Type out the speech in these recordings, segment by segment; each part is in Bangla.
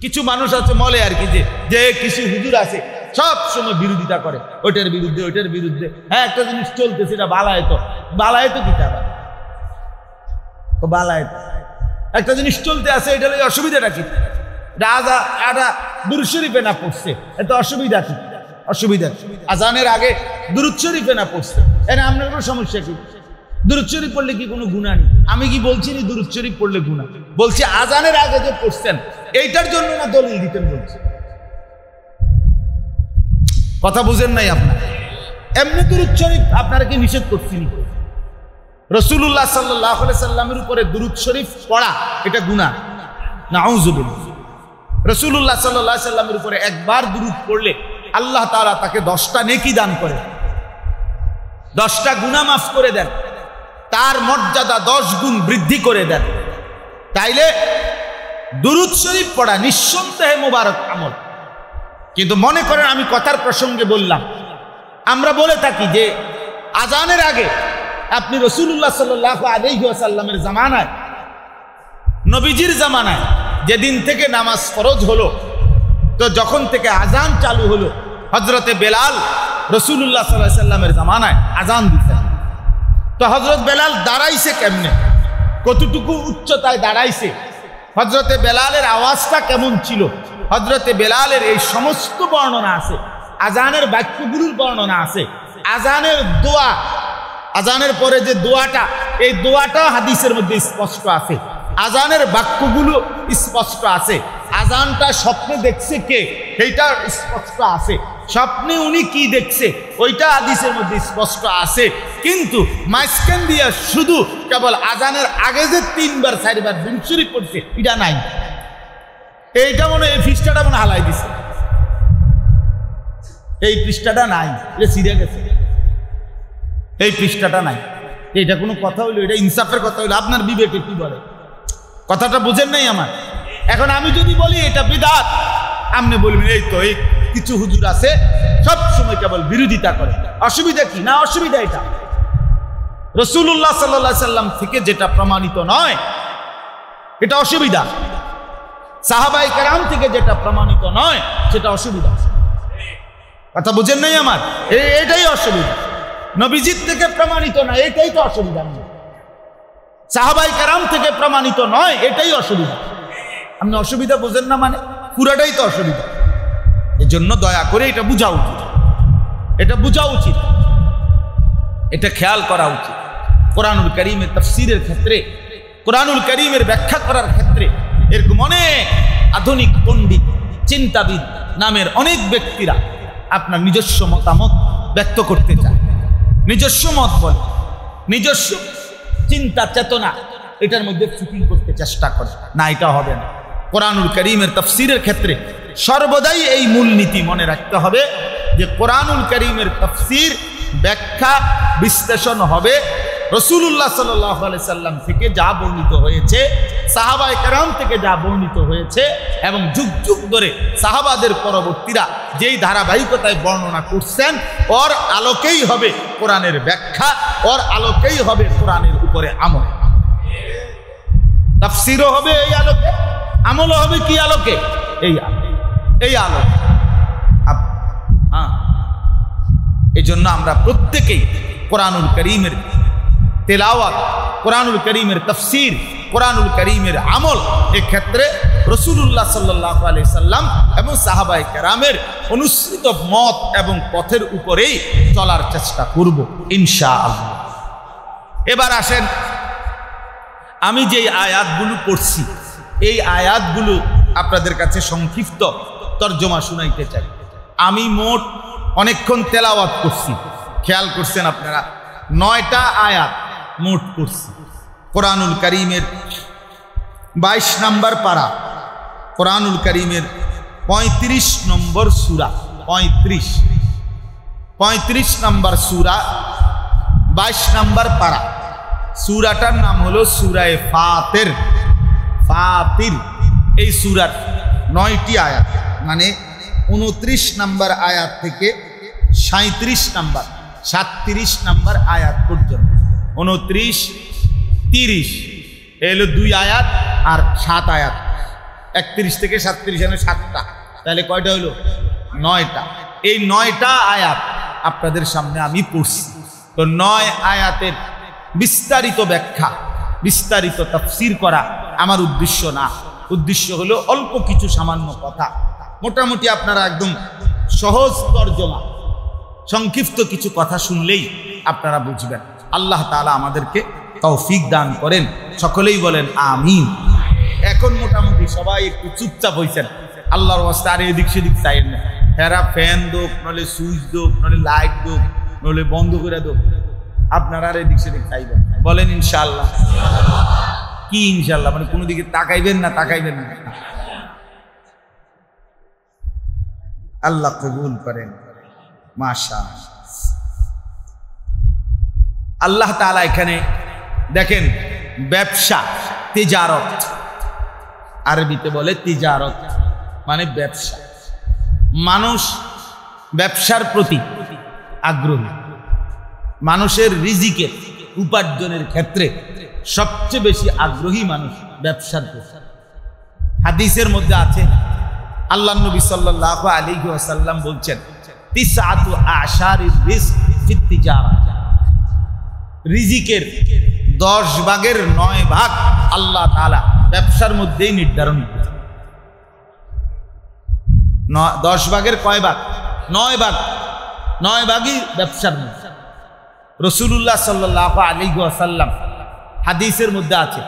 কিছু মানুষ আছে মলে আর কি, যে কিছু হুজুর আছে সব সময় বিরোধিতা করে ওইটার বিরুদ্ধে। হ্যাঁ, একটা জিনিস চলতেছে, এটা বালায়তো কিতা বালায়তো একটা জিনিস চলতে আছে, এটা অসুবিধাটা কি? এটা দুরূদ শরীফে না পড়ছে, এত অসুবিধা কি? অসুবিধা আজানের আগে দুরূদ শরীফে না পড়ছে, এটা আপনার কোনো সমস্যা কি? দুরূদ শরীফ পড়লে কি কোনো গুনাহ নেই? আমি কি বলছি না দুরূদ শরীফ পড়লে গুনাহ? বলছি আজানের আগে যে পড়ছেন এইটার জন্য না দলিল দিতেন বলছি। কথা বুঝেন নাই আপনার? এমনি দুরূদ শরীফ আপনারা কি নিষেধ করছেন? রাসূলুল্লাহ সাল্লাল্লাহু আলাইহি সাল্লামের উপরে দুরূদ শরীফ পড়া এটা গুনাহ, নাউযুবিল্লাহ। রাসূলুল্লাহ সাল্লাল্লাহু আলাইহি সাল্লামের উপরে একবার দুরূদ পড়লে আল্লাহ তাআলা তাকে 10টা নেকি দান করে, 10টা গুনাহ মাফ করে দেন, তার মর্যাদা 10 গুণ বৃদ্ধি করে দেন। তাইলে দুরূদ শরীফ পড়া নিঃসন্দেহে মোবারক আমল। কিন্তু মনে করেন আমি কথার প্রসঙ্গে বললাম, আমরা বলে থাকি যে আজানের আগে আপনি রাসূলুল্লাহ সাল্লাল্লাহু আলাইহি ওয়াসাল্লামের জামানায়, নবীজির জামানায় যেদিন থেকে নামাজ ফরজ হলো, তো যখন থেকে আজান চালু হলো, হযরতে বেলাল রাসূলুল্লাহ সাল্লাল্লাহু আলাইহি ওয়াসাল্লামের জামানায় আজান দিতেন। তো হযরত বেলাল দাঁড়াইছে কেমনে, কতটুকু উচ্চতায় দাঁড়াইছে, হযরতে বেলালের আওয়াজটা কেমন ছিল, হযরতে বেলালের এই সমস্ত বর্ণনা আছে, আজানের বাক্যগুলোর বর্ণনা আছে, আজানের দোয়া, আজানের পরে যে দোয়াটা, এই দোয়াটা হাদিসের মধ্যে স্পষ্ট আছে, আজানের বাক্যগুলো স্পষ্ট আছে, আজানটা স্বপ্নে দেখছে কে এইটা স্পষ্ট আছে, স্বপ্নে উনি কি দেখছে ওইটা হাদিসের মধ্যে স্পষ্ট আছে। কিন্তু মাঝখান দিয়া শুধু কেবল আজানের আগে যে 3বার 4বার দুরূদ শরীফ পড়ছে এটা নাই। এইটা মনে এই পৃষ্ঠাটা মনে হালাই দিছে, এই পৃষ্ঠাটা নাই, এটা ছিঁড়ে গেছে, এই পৃষ্ঠাটা নাই। এটা কোনো কথা হইলো? এটা ইনসাফের কথা হইলো? আপনার বিবেকে কি বলে? কথাটা বুঝেন নাই আমার? এখন আমি যদি বলি এটা বিদআত, আপনি বলবেন এই তো এই কিছু হুজুর আছে সব সময় কেবল বিরোধিতা করে, অসুবিধা কি? না, অসুবিধা এটা রাসূলুল্লাহ সাল্লাল্লাহু আলাইহি সাল্লাম থেকে যেটা প্রমাণিত নয় এটা অসুবিধা, সাহাবায়ে কেরাম থেকে যেটা প্রমাণিত নয় সেটা অসুবিধা। কথা বুঝেন নাই আমার? এটাই অসুবিধা। নবীজির থেকে প্রমাণিত না, এটাই তো অসুবিধা। সাহাবায়ে কেরাম থেকে প্রমাণিত নয়, এটাই অসুবিধা। আপনি অসুবিধা বুঝেন না মানে পুরাটাই তো অসুবিধা। এজন্য দয়া করে এটা বোঝা উচিত, এটা বোঝা উচিত, এটা খেয়াল করা উচিত। কোরআনুল কারীমের তাফসীরের ক্ষেত্রে, কোরআনুল কারীমের ব্যাখ্যা করার ক্ষেত্রে এরকম অনেক আধুনিক পণ্ডিত, চিন্তাবিদ নামের অনেক ব্যক্তিরা আপনার নিজস্ব মতামত ব্যক্ত করতে চায়, নিজস্ব মত বলে, নিজস্ব চিন্তা চেতনা এটার মধ্যে ফিটিং করতে চেষ্টা করে। না, এটা হবে না। কোরআনুল কারীমের তাফসীরের ক্ষেত্রে সর্বদাই এই মূলনীতি মনে রাখতে হবে যে কোরআনুল কারীমের তাফসীর ব্যাখ্যা বিশ্লেষণ হবে রাসূলুল্লাহ সাল্লাল্লাহু আলাইহি সাল্লাম থেকে যা বর্ণিত হয়েছে, সাহাবায়ে কেরাম থেকে যা বর্ণিত হয়েছে, এবং যুগ যুগ ধরে সাহাবাদের পরবর্তীরা যেই ধারাবাহিকতায় বর্ণনা করছেন ওর আলোকেই হবে কোরআনের ব্যাখ্যা, ওর আলোকেই হবে কোরআনের উপরে আমল। তাফসীরও হবে এই আলোকে, আমলও হবে কি আলোকে? এই আলোকে। এই জন্য আমরা প্রত্যেকেই কোরআনুল কারীমের তেলাওয়াত, কোরআনুল কারীমের তাফসীর, কোরআনুল কারীমের আমল, এক্ষেত্রে রাসূলুল্লাহ সাল্লাল্লাহু আলাইহি সাল্লাম এবং সাহাবায়ে কেরামের অনুসৃত মত এবং পথের উপরেই চলার চেষ্টা করব ইনশাআল্লাহ। এবার আসেন, আমি যে আয়াতগুলো পড়ছি এই আয়াতগুলো আপনাদের কাছে সংক্ষিপ্ত তরজমা শুনাইতে চাই। আমি মোট অনেকক্ষণ তেলাওয়াত করছি, খেয়াল করছেন আপনারা, 9টা আয়াত মোট করছি। কোরআনুল কারীমের 22 নম্বর পারা, কোরআনুল কারীমের 35 নম্বর সূরা, 35 নম্বর সূরা, 22 নম্বর পারা। সূরাটার নাম হলো সূরায়ে ফাতির। ফাতির এই সূরার 9টি আয়াত, মানে 29 নম্বর আয়াত থেকে 37 নম্বর 37 নম্বর আয়াত পর্যন্ত, 29, 30 এলো 2 আয়াত আর 7 আয়াত, 31 থেকে 37 এনে 7টা, তাহলে কয়টা হলো? 9টা। এই 9টা আয়াত আপনাদের সামনে আমি পড়ছি। তো 9 আয়াতের বিস্তারিত ব্যাখ্যা, বিস্তারিত তাফসীর করা আমার উদ্দেশ্য না। উদ্দেশ্য হলো অল্প কিছু সামান্য কথা, মোটামুটি আপনারা একদম সহজ তর্জমা, সংক্ষিপ্ত কিছু কথা শুনলেই আপনারা বুঝবেন। আল্লাহ তাআলা আমাদেরকে তৌফিক দান করেন, সকলেই বলেন আমিন। এখন মোটামুটি সবাই একটু চুপচাপ হয়েছেন, আল্লাহর ওয়াস্তে আর এদিক সেদিক চাইেন না। হেরা ফ্যান দোক, নলে সুইচ দোক, নলে লাইট দোক, নলে বন্ধ করে দোক, আপনারা আর এদিক সেদিক চাইবেন। বলেন ইনশাআল্লাহ। কি ইনশাআল্লাহ? মানে কোনো দিকে তাকাইবেন না, তাকাইবেন না। আল্লাহ কবুল করেন, মাশাআল্লাহ। আল্লাহ তাআলা এখানে দেখেন, ব্যবসা, তিজারত, আরবিতে বলে তিজারত মানে ব্যবসা। মানুষ ব্যবসার প্রতি আগ্রহী। মানুষের রিজিকের উপার্জনের ক্ষেত্রে সবচেয়ে বেশি আগ্রহী মানুষ ব্যবসার প্রতি। হাদিসের মধ্যে আছে, আল্লাহ নবী সাল্লাল্লাহু আলাইহি ওয়াসাল্লাম বলছেন, তিসআতু আশারির রিজক ফিত তিজারা। রিজিকের 10 ভাগের 9 ভাগ আল্লাহ তাআলা ব্যবসার মধ্যেই নির্ধারণ করেছেন। 10 ভাগের কয় ভাগ? 9 ভাগ। 9 ভাগই ব্যবসার মধ্যে। রাসূলুল্লাহ সাল্লাল্লাহু আলাইহি ওয়াসাল্লাম হাদিসের মধ্যে আছে,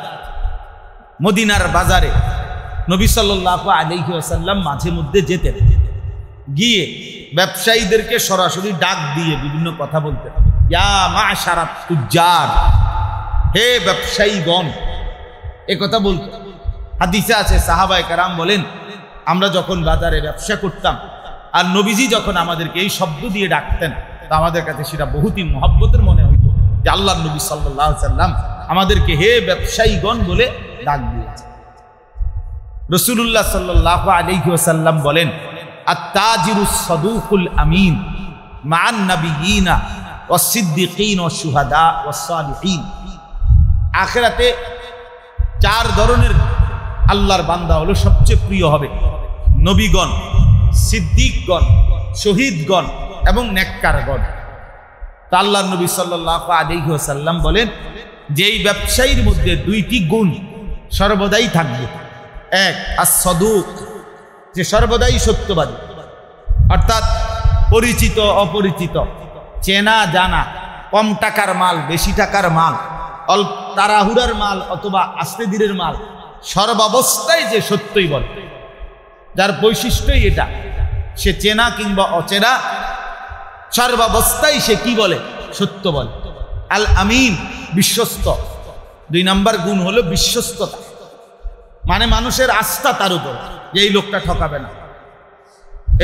মদিনার বাজারে নবী সাল্লাল্লাহু আলাইহি ওয়াসাল্লাম মাঝে মধ্যে যেতেন, গিয়ে ব্যবসায়ীদেরকে সরাসরি ডাক দিয়ে বিভিন্ন কথা বলতেন। ইয়া মা'শারাত তুজ্জার, হে ব্যবসায়ীগণ, এ কথা বলতেন। হাদিসে আছে, সাহাবায়ে কেরাম বলেন, আমরা যখন বাজারে ব্যবসা করতাম আর নবীজি যখন আমাদেরকে এই শব্দ দিয়ে ডাকতেন, তা আমাদের কাছে সেটা বহুতই মহব্বতের মনে হইত যে আল্লাহর নবী সাল্লাল্লাহু আলাইহি ওয়াসাল্লাম আমাদেরকে হে ব্যবসায়ীগণ বলে ডাক দিয়েছে। রাসূলুল্লাহ সাল্লাল্লাহু আলাইহি ওয়াসাল্লাম বলেন, আত-তাজিরুস সাদুকুল আমিন মা'আন নাবিয়িনা ওয়াস-সিদ্দিকিন ওয়াশ-শুহাদা ওয়াস-সালিহিন। আখিরাতে 4 ধরনের আল্লাহর বান্দা হলো সবচেয়ে প্রিয় হবে: নবীগণ, সিদ্দিকগণ, শহীদগণ এবং নেককারগণ। তা আল্লাহর নবী সাল্লাল্লাহু আলাইহি ওয়াসাল্লাম বলেন, যেই ব্যবসায়ীর মধ্যে 2টি গুণ সর্বদাই থাকবে। এক, আস-সাদুক, যে সর্বদাই সত্যবাদী, অর্থাৎ পরিচিত অপরিচিত, চেনা জানা, কম টাকার মাল, বেশি টাকার মাল, অল্প তাড়াহুড়ার মাল অথবা আস্তে ধীরের মাল, সর্বাবস্থায় যে সত্যই বলে, যার বৈশিষ্ট্যই এটা, সে চেনা কিংবা অচেনা, সর্বাবস্থায় সে কি বলে? সত্য বলে। আল আমিন, বিশ্বস্ত। 2 নম্বর গুণ হলো বিশ্বস্ততা, মানে মানুষের আস্থা তার উপর, যে এই লোকটা ঠকাবে না,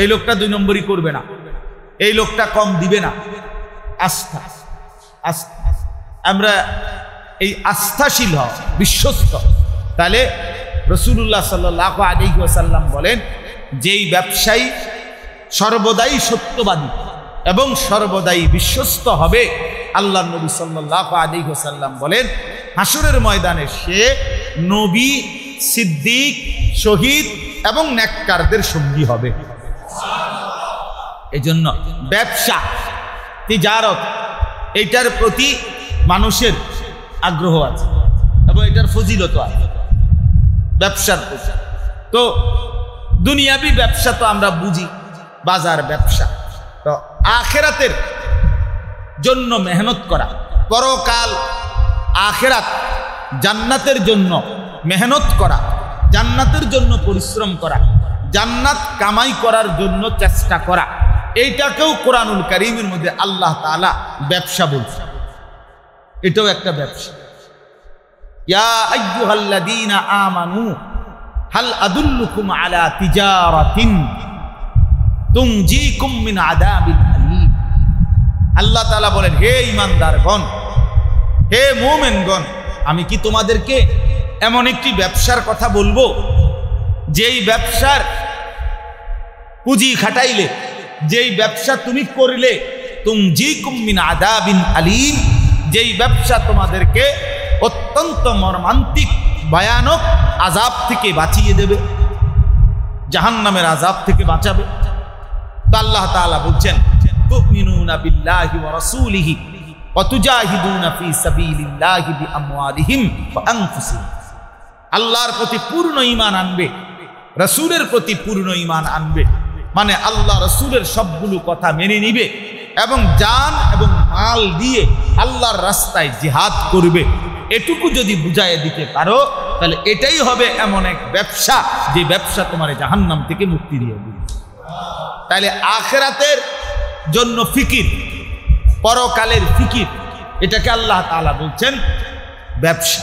এই লোকটা 2 নম্বরই করবে না, এই লোকটা কম দিবে না। আস্থা, আস্থা। আমরা এই আস্থাশীল হওয়া, বিশ্বস্ত। তাহলে রাসূলুল্লাহ সাল্লাল্লাহু আলাইহি ওয়াসাল্লাম বলেন, যেই ব্যবসায়ী সর্বদাই সত্যবাদী এবং সর্বদাই বিশ্বস্ত হবে, আল্লাহর নবী সাল্লাল্লাহু আলাইহি ওয়াসাল্লাম বলেন, হাসরের ময়দানে সে নবী, সিদ্দিক, শহীদ এবং নেককারদের সঙ্গী হবে। এজন্য ব্যবসা, তিজারত, এইটার প্রতি মানুষের আগ্রহ আছে এবং এটার ফজিলত আছে ব্যবসার প্রতি। তো দুনিয়াবি ব্যবসা তো আমরা বুঝি, বাজার ব্যবসা। তো আখিরাতের জন্য মেহনত করা, পরকাল আখিরাত জান্নাতের জন্য মেহনত করা, জান্নাতের জন্য পরিশ্রম করা, জান্নাত কামাই করার জন্য চেষ্টা করা, এইটাকেও কোরআনুল কারীমের মধ্যে আল্লাহ তাআলা ব্যবসা বলছে। এটাও একটা ব্যবসা। ইয়া আইয়ুহাল্লাযীনা আমানু হাল আদুল্লুকুম আলা তিজারাতিন তুনজিকুম মিন আযাবিন আলীম। আল্লাহ তাআলা বলেন, হে ঈমানদারগণ, হে মুমিনগণ, আমি কি তোমাদেরকে এমন একটি ব্যবসার কথা বলবো, যেই ব্যবসার পুঁজি খাটাইলে, যেই ব্যবসা তুমি করলে, তুনজিকুম মিন আযাবিন আলীম, যেই ব্যবসা তোমাদেরকে অত্যন্ত মর্মান্তিক ভয়ানক আযাব থেকে বাঁচিয়ে দেবে। জাহান্নামের আযাব থেকে বাঁচাবে। তো আল্লাহ তাআলা বলছেন তুমিনুনা বিল্লাহি ওয়া রাসূলিহি ওয়া তুজাহিদুনা ফি সাবিলিল্লাহি বিআমওয়ালিহিম ওয়া আনফুসিহিম। আল্লাহর প্রতি পূর্ণ ঈমান আনবে, রাসূলের প্রতি পূর্ণ ঈমান আনবে, মানে আল্লাহ রাসূলের সবগুলো কথা মেনে নিবে এবং জান এবং মাল দিয়ে আল্লাহর রাস্তায় জিহাদ করবে। এটুকু যদি বুঝাইয়ে দিতে পারো তাহলে এটাই হবে এমন এক ব্যবসা যে ব্যবসা তোমার জাহান্নাম থেকে মুক্তি দিয়ে দিবে। তাহলে আখিরাতের জন্য ফিকির, পরকালের ফিকির, এটাকে আল্লাহ তাআলা বলছেন ব্যবসা।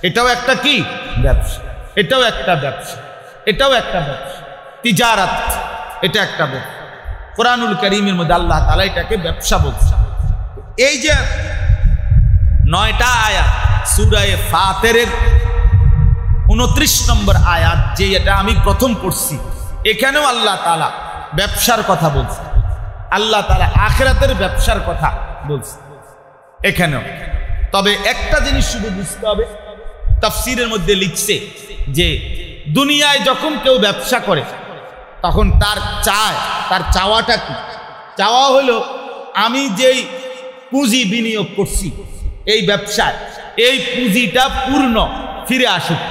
এটাও একটা কি ব্যবসা, এটাও একটা ব্যবসা, এটাও একটা ব্যবসা। তিজারাত এটা একটা ব্যবসা। কোরআনুল কারীমের মধ্যে আল্লাহ তাআলা এটাকে ব্যবসা বলছে। এই যে 9টা আয়াত সূরা ফাতিরের 29 নম্বর আয়াত, যে এটা আমি প্রথম পড়ছি, এখানেও আল্লাহ তাআলা ব্যবসার কথা বলছে, আল্লাহ তাআলা আখিরাতের ব্যবসার কথা বলছে এখানেও। তবে একটা জিনিস শুধু বুঝতে হবে, তাফসীরের মধ্যে লিখছে যে দুনিয়ায় যখন কেউ ব্যবসা করে তখন তার চাওয়াটা কি? চাওয়া হলো আমি যেই পুঁজি বিনিয়োগ করছি এই ব্যবসায়, এই পুঁজিটা পূর্ণ ফিরে আসুক,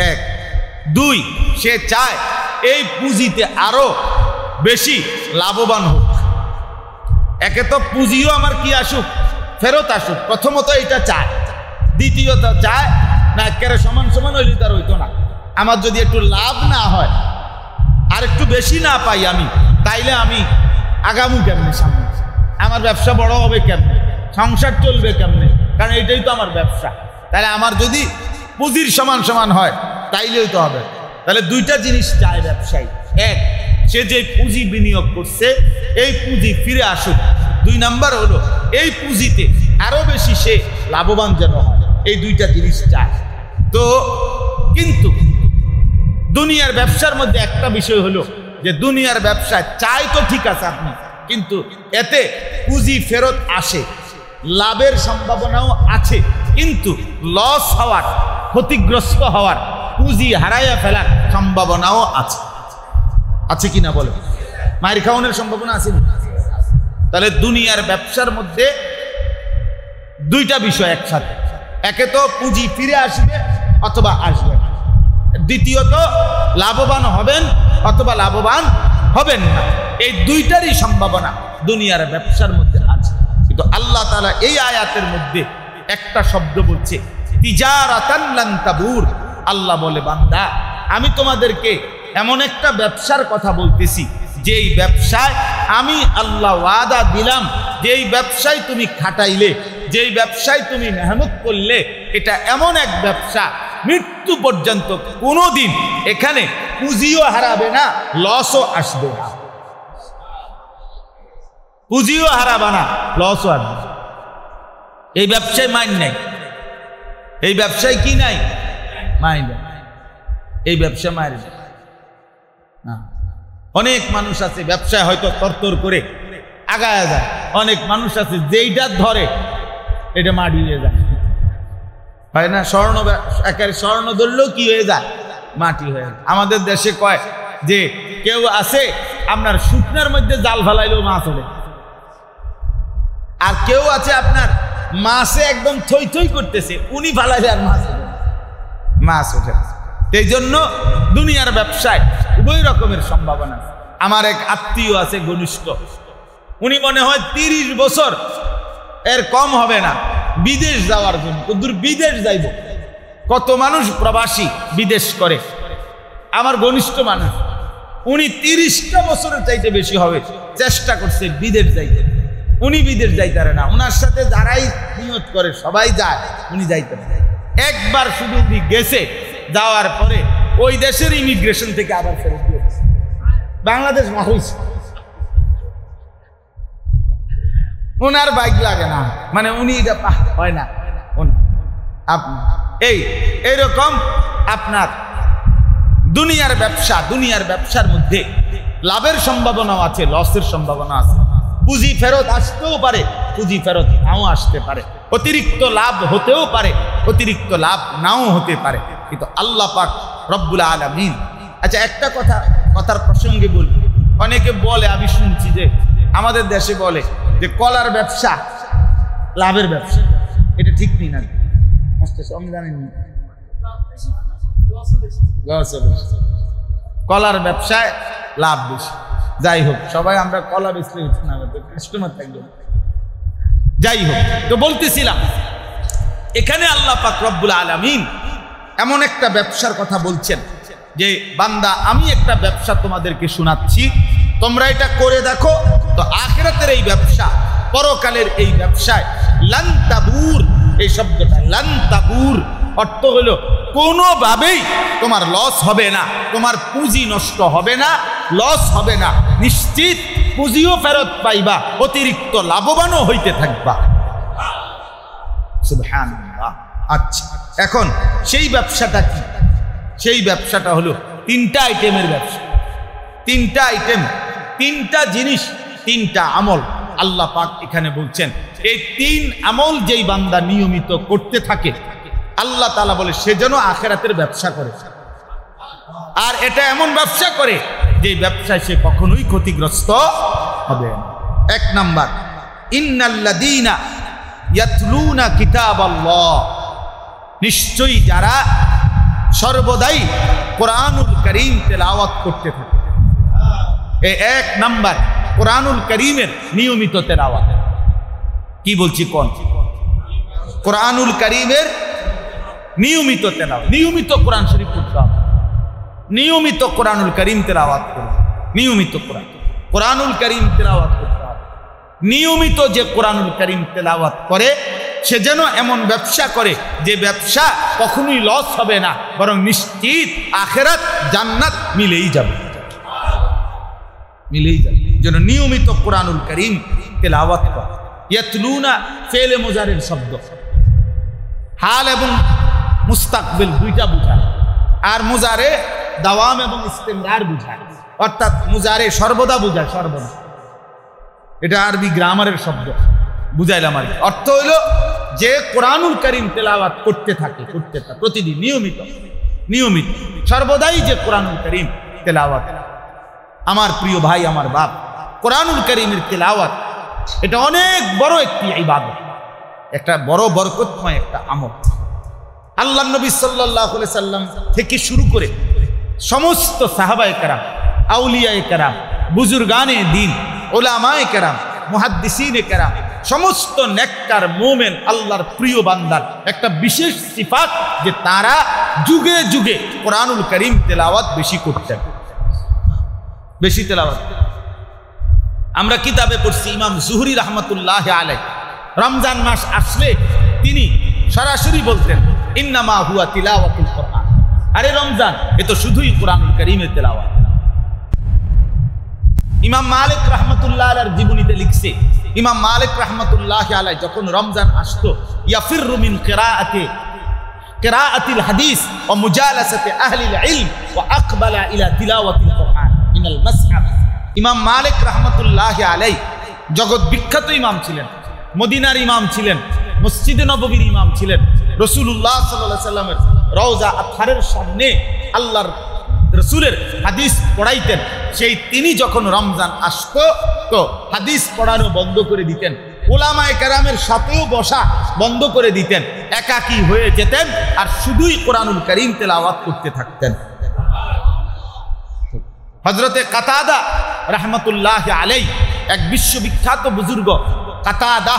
1। 2, সে চায় এই পুঁজিতে আরো বেশি লাভবান হোক। একে তো পুঁজিও আমার কি আসুক, ফেরত আসুক, প্রথমত এটা চায়। দ্বিতীয়ত চায় না একেবারে সমান সমান হইলে তার হইতো না, আমার যদি একটু লাভ না হয় আর একটু বেশি না পাই আমি, তাইলে আমি আগামী কেমনে, সামনে আমার ব্যবসা বড় হবে কেমনে, সংসার চলবে কেমনে, কারণ এটাই তো আমার ব্যবসা। তাহলে আমার যদি পুঁজির সমান সমান হয় তাইলেই তো হবে। তাহলে দুইটা জিনিস চায় ব্যবসায়ী, 1, সে যে পুঁজি বিনিয়োগ করছে এই পুঁজি ফিরে আসুক। 2 নাম্বার হলো এই পুঁজিতে আরো বেশি সে লাভবান যেন হয়। এই দুইটা জিনিস চায়। তো কিন্তু দুনিয়ার ব্যবসার মধ্যে একটা বিষয় হলো যে দুনিয়ার ব্যবসায় চাই তো ঠিক আছে আপনি, কিন্তু এতে পুঁজি ফেরত আসে, লাভের সম্ভাবনাও আছে, কিন্তু লস হওয়ার, ক্ষতিগ্রস্ত হওয়ার, পুঁজি হারাইয়া ফেলার সম্ভাবনাও আছে। আছে কিনা বলে? মায়ের খাওয়ানোর সম্ভাবনা আছে না? তাহলে দুনিয়ার ব্যবসার মধ্যে দুইটা বিষয় একসাথে, একে তো পুঁজি ফিরে আসবে অথবা আসবে, দ্বিতীয়ত লাভবান হবেন অথবা লাভবান হবেন না। এই দুইটারই সম্ভাবনা দুনিয়ার ব্যবসার মধ্যে আছে। কিন্তু আল্লাহ তাআলা এই আয়াতের মধ্যে একটা শব্দ বলছে তিজারাতান লান তাবুর। আল্লাহ বলে বান্দা আমি তোমাদেরকে এমন একটা ব্যবসার কথা বলতেছি যেই ব্যবসায় আমি আল্লাহ ওয়াদা দিলাম, যেই ব্যবসায় তুমি খাটাইলে, যেই ব্যবসায় তুমি মেহনত করলে, এটা এমন এক ব্যবসা মৃত্যু পর্যন্ত কোনোদিন এখানে পুঁজিও হারাবে না, লসও আসবে না। পুঁজিও হারাবে না, লসও আসবে না। এই ব্যবসায় মাইন নাই, এই ব্যবসায় কি নাই? মাইন। এই ব্যবসা মায়ের না। অনেক মানুষ আছে ব্যবসায় হয়তো তরতর করে আগায় যায়, অনেক মানুষ আছে যেইটা ধরে এটা মাটি হয়ে যায়, হয় না? একেবারে স্বর্ণ ধরলেও কি হয়ে যায়? মাটি হয়ে যায়। আমাদের দেশে কয় যে কেউ আছে আপনার শুকনার মধ্যে জাল ফেলাইলেও মাছ ওঠে, আর কেউ আছে আপনার মাছে একদম থই থই করতেছে, উনি ফালাইলে আর মাছ ওঠে। এই জন্য দুনিয়ার ব্যবসায় উভয় রকমের সম্ভাবনা। আমার এক আত্মীয় আছে ঘনিষ্ঠ, উনি মনে হয় 30 বছর এর কম হবে না বিদেশ যাওয়ার জন্য। দূর বিদেশ যাইব, কত মানুষ প্রবাসী বিদেশ করে, আমার ঘনিষ্ঠ মানুষ, উনি 30টা বছরের চাইতে বেশি হবে চেষ্টা করছে বিদেশ যাইতে। উনি বিদেশ যাইতারে না, ওনার সাথে যারাই নিয়ত করে সবাই যায়, উনি যাইতে না। একবার শুধু উনি গেছে, যাওয়ার পরে ওই দেশের ইমিগ্রেশন থেকে আবার ফেরত দিয়েছে, বাংলাদেশ মানুষ। ওনার বাইক লাগে না, মানে উনি এটা হয় না। এইরকম আপনার দুনিয়ার ব্যবসা, দুনিয়ার ব্যবসার মধ্যে লাভের সম্ভাবনাও আছে, লসের সম্ভাবনা আছে। পুঁজি ফেরত আসতেও পারে, পুঁজি ফেরত নাও আসতে পারে, অতিরিক্ত লাভ হতেও পারে, অতিরিক্ত লাভ নাও হতে পারে। কিন্তু আল্লাহ পাক রব্বুল আলামিন আচ্ছা একটা কথার প্রসঙ্গে বলি, অনেকে বলে, আমি শুনছি যে আমাদের দেশে বলে যে কলার ব্যবসা লাভের ব্যবসা, এটা ঠিক নেই না? কলার ব্যবসায় লাভ বেশি। যাই হোক, সবাই আমরা কলা বেচতে হচ্ছে না, কাস্টমার থাকবে। যাই হোক, তো বলতেছিলাম এখানে আল্লাহ পাক রব্বুল আলামিন এমন একটা ব্যবসার কথা বলছেন যে বান্দা আমি একটা ব্যবসা তোমাদেরকে শোনাচ্ছি, তোমরা এটা করে দেখো তো আখিরাতের এই ব্যবসা, পরকালের এই ব্যবসায় লান তাবুর, এই শব্দটা লান তাবুর অর্থ হলো কোনোভাবেই তোমার লস হবে না, তোমার পুঁজি নষ্ট হবে না, লস হবে না, নিশ্চিত পুঁজিও ফেরত পাইবা, অতিরিক্ত লাভবানও হইতে থাকবা। সুবহানাল্লাহ। আচ্ছা, এখন সেই ব্যবসাটা কি? সেই ব্যবসাটা হলো 3টা আইটেমের ব্যবসা। 3টা আইটেম, 3টা জিনিস, 3টা আমল আল্লাহ পাক এখানে বলছেন। এই 3 আমল যেই বান্দা নিয়মিত করতে থাকে আল্লাহ তাআলা বলে সে যেন আখিরাতের ব্যবসা করে, আর এটা এমন ব্যবসা করে যে ব্যবসায় সে কখনোই ক্ষতিগ্রস্ত হবে না। 1 নাম্বার, ইন্নাল্লাযীনা ইয়াতলুনা কিতাবাল্লাহ, নিশ্চয়ই যারা সর্বদাই কোরআনুল কারীম তেলাওয়াত করতে থাকে। এই 1 নাম্বার কোরআনুল কারীমের নিয়মিত তেলাওয়াত। কি বলছি কোন? কোরআনুল কারীমের নিয়মিত তেলাওয়াত, নিয়মিত কোরআন শরীফ পড়তে হবে, নিয়মিত কোরআনুল কারীম তেলাওয়াত করবে, নিয়মিত কোরআনুল কারীম তেলাওয়াত করতে হবে। নিয়মিত যে কোরআনুল কারীম তেলাওয়াত করে সে যেন এমন ব্যবসা করে যে ব্যবসা কখনোই লস হবে না, বরং নিশ্চিত আখিরাত জান্নাত মিলেই যাবে, মিলেই যাবে। যেন নিয়মিত কোরআনুল কারীম তেলাওয়াত করে। ইয়াতলুনা ফেলে মুজারের শব্দ, হাল এবং মুস্তাকবিল দুইটা বুঝায়, আর মুজারে দাওয়াম এবং ইস্তেমরার বুঝায়, অর্থাৎ মুজারে সর্বদা বুঝায়, সর্বদা। এটা আরবি গ্রামারের শব্দ, বুঝাইলাম আর কি। অর্থ হইল যে কোরআনুল কারীম তেলাওয়াত করতে থাকে, প্রতিদিন নিয়মিত সর্বদাই যে কোরআনুল কারীম তেলাওয়াত। আমার প্রিয় ভাই, আমার বাপ, কোরআনুল কারীমের তেলাওয়াত এটা অনেক বড় একটি ইবাদত, একটা বড় বরকতময় একটা আমল। আল্লাহ নবী সাল্লাল্লাহু আলাইহি সাল্লাম থেকে শুরু করে সমস্ত সাহাবায়ে কেরাম, আউলিয়ায়ে কেরাম, বুজুর্গানে দ্বীন, উলামায়ে কেরাম, মুহাদ্দিসিনে কেরাম, সমস্ত নেককার মুমিন আল্লাহর প্রিয় বান্দার একটা বিশেষ সিফাত যে তারা যুগে যুগে কোরআনুল কারীম তেলাওয়াত বেশি করতেন, বেশি তেলাওয়াত। আমরা কিতাবে পড়ছি ইমাম জুহরি রাহমাতুল্লাহি আলাইহি রমজান মাস আসলে তিনি সরাসরি বলতেন ইন্নামা হুয়া তিলাওয়াতুল কোরআন, আরে রমজান এ তো শুধুই কোরআনুল কারীমের তেলাওয়াত। ইমাম মালিক রাহমাতুল্লাহ আলাইহির জীবনীতে লিখছে, ইমাম মালিক রাহমাতুল্লাহি আলাইহি যখন রমজান আসতো ইয়াফিরু মিন কিরাআতিল হাদিস ওয়া মুজালাসাতি আহলিল ইলম ওয়া আকবালা ইলা তিলাওয়াতিল কোরআন মিনাল মাসহাফ। ইমাম মালিক রাহমাতুল্লাহি আলাইহি জগৎ বিখ্যাত ইমাম ছিলেন, মদিনার ইমাম ছিলেন, মসজিদে নববীর ইমাম ছিলেন। রাসূলুল্লাহ সাল্লাল্লাহু আলাইহি সাল্লামের রওজা আতহারের সামনে আল্লাহর রাসূলের হাদিস পড়াইতেন। সেই তিনি যখন রমজান আসতো তো হাদিস পড়ানো বন্ধ করে দিতেন, উলামায়ে কেরামের সাথেও বসা বন্ধ করে দিতেন, একাকী হয়ে যেতেন আর শুধুই কোরআনুল কারীম তেলাওয়াত করতে থাকতেন। হযরতে কাতাদা রাহমাতুল্লাহি আলাইহি এক বিশ্ববিখ্যাত বুজুর্গ কাতাদা,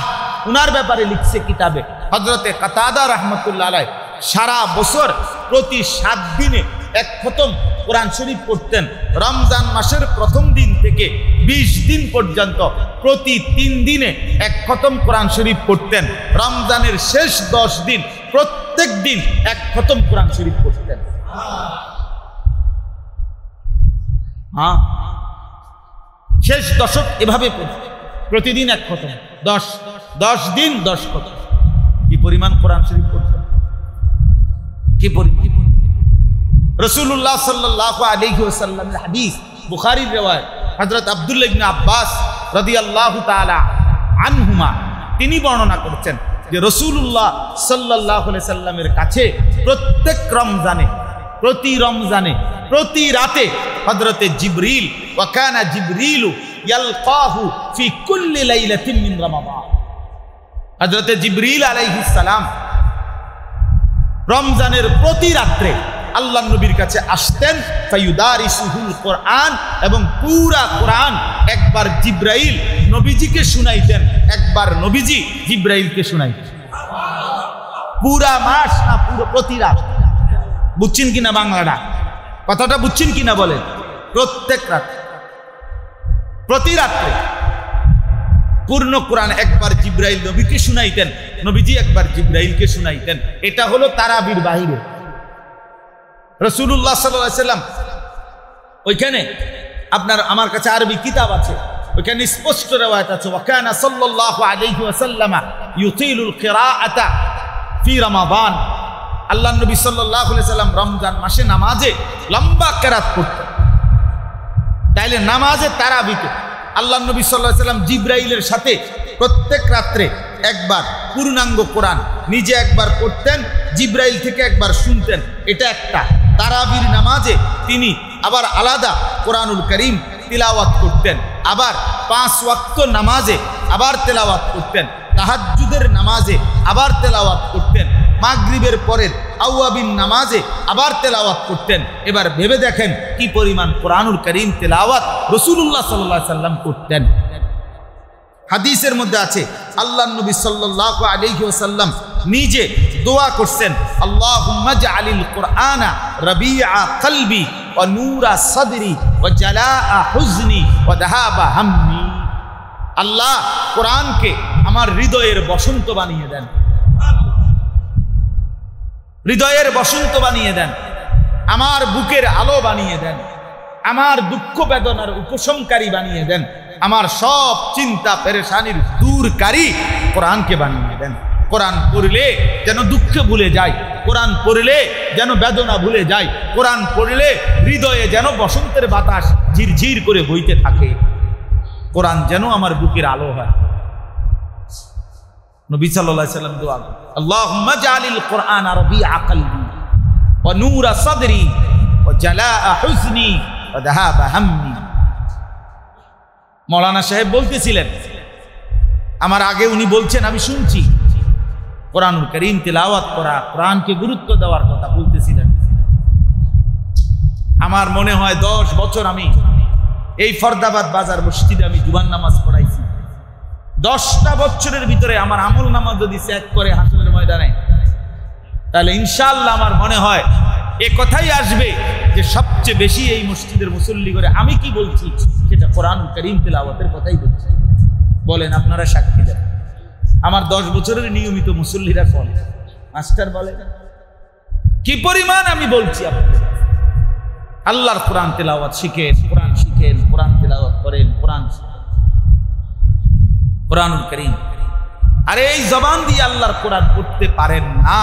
উনার ব্যাপারে লিখছে কিতাবে। হযরতে কাতাদা রাহমাতুল্লাহি আলাইহি সারা বছর প্রতি 7 দিনে 1 খতম কোরআন শরীফ পড়তেন। রমজান মাসের প্রথম দিন থেকে 20 দিন পর্যন্ত প্রতি 3 দিনে 1 খতম কোরআন শরীফ পড়তেন। রমজানের শেষ 10 দিন প্রত্যেক দিন 1 খতম কোরআন শরীফ পড়তেন। হ্যাঁ, শেষ দশক এভাবে পড়তেন, প্রতিদিন 1 খতম, 10 দিন 10 খতম। কি পরিমাণ কোরআন শরীফ পড়তেন, কি পরিমাণ। রাসূলুল্লাহ সাল্লাল্লাহু আলাইহি ওয়াসাল্লামের হাদিস, বুখারীর riwayat, হযরত আব্দুল্লাহ ইবনে আব্বাস রাদিয়াল্লাহু তাআলা আনহুমা তিনি বর্ণনা করেছেন যে রাসূলুল্লাহ সাল্লাল্লাহু আলাইহি সাল্লামের কাছে প্রত্যেক রমজানে প্রতি রমজানে প্রতি রাতে হযরতে জিবরিল ওয়া কানা জিবরিলু ইয়ালকাহু ফি কুল্লি লাইলাতিন মিন রমাদান। হযরতে জিবরিল আলাইহিস সালাম রমজানের প্রতি রাত্রে আল্লাহর নবীর কাছে আসতেন, ফায়ুদারিসুহুল কোরআন, এবং পুরা কোরআন একবার জিবরাইল নবীজিকে শুনাইতেন, একবার নবীজি জিবরাইলকে শুনাইতেন। পুরা মাস না পুরো প্রতি রাত? বুঝছেন কিনা বাংলাটা? কথাটা বুঝছেন কিনা বলেন? প্রত্যেক রাত প্রতি রাত্রে পূর্ণ কোরআন একবার জিবরাইল নবীকে শুনাইতেন, নবীজি একবার জিবরাইলকে শুনাইতেন। এটা হলো তারাবির বাহিরে। রাসূলুল্লাহ সাল্লাল্লাহু আলাইহি সাল্লাম ওইখানে আপনার আমার কাছে আরবি কিতাব আছে, ওইখানে স্পষ্ট রওয়ায়াত আছে, ওয়া কানা সাল্লাল্লাহু আলাইহি ওয়াসাল্লাম ইউতিলুল কিরাআতা ফি রমাদান। আল্লাহর নবী সাল্লাল্লাহু আলাইহি সাল্লাম রমজান মাসে নামাজে লম্বা কিরাত পড়তেন। তাইলে নামাজে তারাবিতে আল্লাহর নবী সাল্লাল্লাহু আলাইহি সাল্লাম জিবরাইলের সাথে প্রত্যেক রাত্রে একবার পূর্ণাঙ্গ কোরআন নিজে একবার পড়তেন, জিবরাইল থেকে একবার শুনতেন। এটা একটা। তারাবির নামাজে তিনি আবার আলাদা কোরআনুল কারীম তিলাওয়াত করতেন, আবার 5 ওয়াক্ত নামাজে আবার তেলাওয়াত করতেন, তাহাজ্জুদের নামাজে আবার তেলাওয়াত করতেন, মাগরিবের পরের আওয়াবিন নামাজে আবার তেলাওয়াত করতেন। এবার ভেবে দেখেন কি পরিমাণ কোরআনুল কারীম তেলাওয়াত রাসূলুল্লাহ সাল্লাল্লাহু আলাইহি সাল্লাম করতেন। হাদিসের মধ্যে আছে আল্লাহর নবী সাল্লাল্লাহু আলাইহি ওয়াসাল্লাম নিজে দোয়া করছেন, আল্লাহুম্মা জাআলিল কুরআনা রাবিআ কলবি ওয়া নূরা সাদরি ওয়া জালাআ হুজনি ওয়া যাহাবা হাম্মি। আল্লাহ কোরআনকে আমার হৃদয়ের বসন্ত বানিয়ে দেন, হৃদয়ের বসন্ত বানিয়ে দেন, আমার বুকের আলো বানিয়ে দেন, আমার দুঃখ বেদনার উপশমকারী বানিয়ে দেন, আমার সব চিন্তা পেরেশানির দূরকারী কোরআনকে বানিয়ে দেন। কোরআন পড়লে যেন দুঃখ ভুলে যায়, কোরআন পড়লে যেন বেদনা ভুলে যায়, কোরআন পড়লে হৃদয়ে যেন বসন্তের বাতাস ঝিরঝির করে বইতে থাকে, কোরআন যেন আমার বুকের আলো হয়। নবী সাল্লাল্লাহু আলাইহি সাল্লাম দোয়া, আল্লাহুম্মা জাআলিল কুরআনা রাবিআ কলবি ওয়া নূরা সাদরি ওয়া জালাআ হুজনি ওয়া যাহাবা হাম্মি। মাওলানা সাহেব বলতেছিলেন, আমার আগে উনি বলছেন, আমি শুনছি, কোরআনুল কারীম তিলাওয়াত করা, কোরআনকে গুরুত্ব দেওয়ার কথা বলতেছিলেন। আমার মনে হয় 10 বছর আমি এই ফরদাবাদ বাজার মসজিদে আমি জুমার নামাজ পড়াইছি। 10টা বছরের ভিতরে আমার আমল নামাজ যদি চেক করে হাসরের ময়দানে, তাহলে ইনশাআল্লাহ আমার মনে হয় এ কথাই আসবে যে সবচেয়ে বেশি এই মসজিদের মুসল্লি করে আমি কি বলছি সেটা কোরআনুল কারীম তিলাওয়াতের কথাই বলছি। বলেন, আপনারা সাক্ষী দেন। আমার 10 বছরের নিয়মিত মুসল্লিরা বলে, মাস্টার বলে কি পরিমাণ আমি বলছি আপনাদের। আল্লাহর কোরআন তেলাওয়াত শিখেন, কোরআন শিখেন, কোরআন তেলাওয়াত করেন, কোরআনুল কারীম। আর এই জবান দিয়ে আল্লাহর কোরআন পড়তে পারেন না,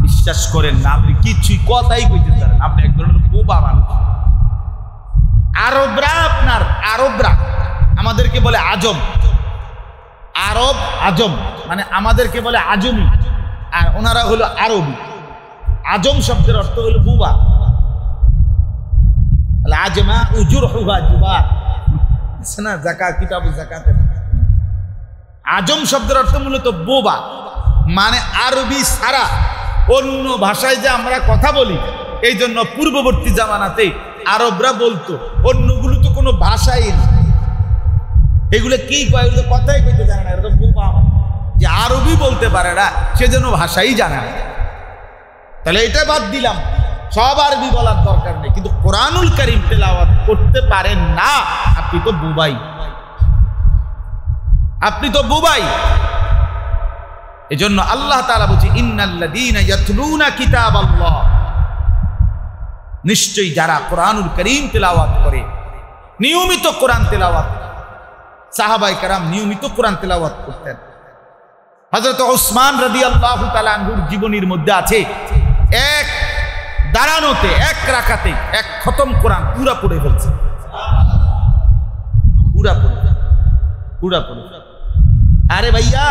বিশ্বাস করেন না, আপনি কিছুই কথাই কইতে পারেন, আপনি এক ধরনের বোবা মানুষ। আরবরা আমাদেরকে বলে আজম, আরব আজম মানে আমাদেরকে বলে আজমি, আর ওনারা হলো আরবি। আজম শব্দের অর্থ হলো বুবা। আজমা উজুরহুহা জুবা, না যাকাত কিতাবু যাকাতের। আজম শব্দের অর্থ মূলত বোবা, মানে আরবি ছাড়া অন্য ভাষায় যে আমরা কথা বলি, এই জন্য পূর্ববর্তী জামানাতে আরবরা বলতো অন্যগুলো তো কোনো ভাষাই নেই, এগুলো কি কয়, এগুলো কথাই কইতে জানে না, এরকম বোবা যে আরবি বলতে পারে না, সেজন্য ভাষাই জানে না। তাহলে এটা বাদ দিলাম, সব আরবি বলার দরকার নেই, কিন্তু কোরআনুল কারীম তেলাওয়াত করতে পারেন না, আপনি তো বুবাই, আপনি তো বুবাই। এজন্য আল্লাহ তাআলা বলছে, ইন্নাল্লাযীনা ইয়াতলুনা কিতাবাল্লাহ, নিশ্চয়ই যারা কোরআনুল কারীম তেলাওয়াত করে, নিয়মিত কোরআন তেলাওয়াত। সাহাবায়ে কেরাম নিয়মিত কোরআন তেলাওয়াত করতেন। হযরত উসমান রাদিয়াল্লাহু তাআলা আনহুর জীবনীর মধ্যে আছে, এক দাঁড়ানোতে, এক রাকাতে 1 খতম কোরআন পুরা পড়ে ফেলছে, পুরা পড়ে। আরে ভাইয়া,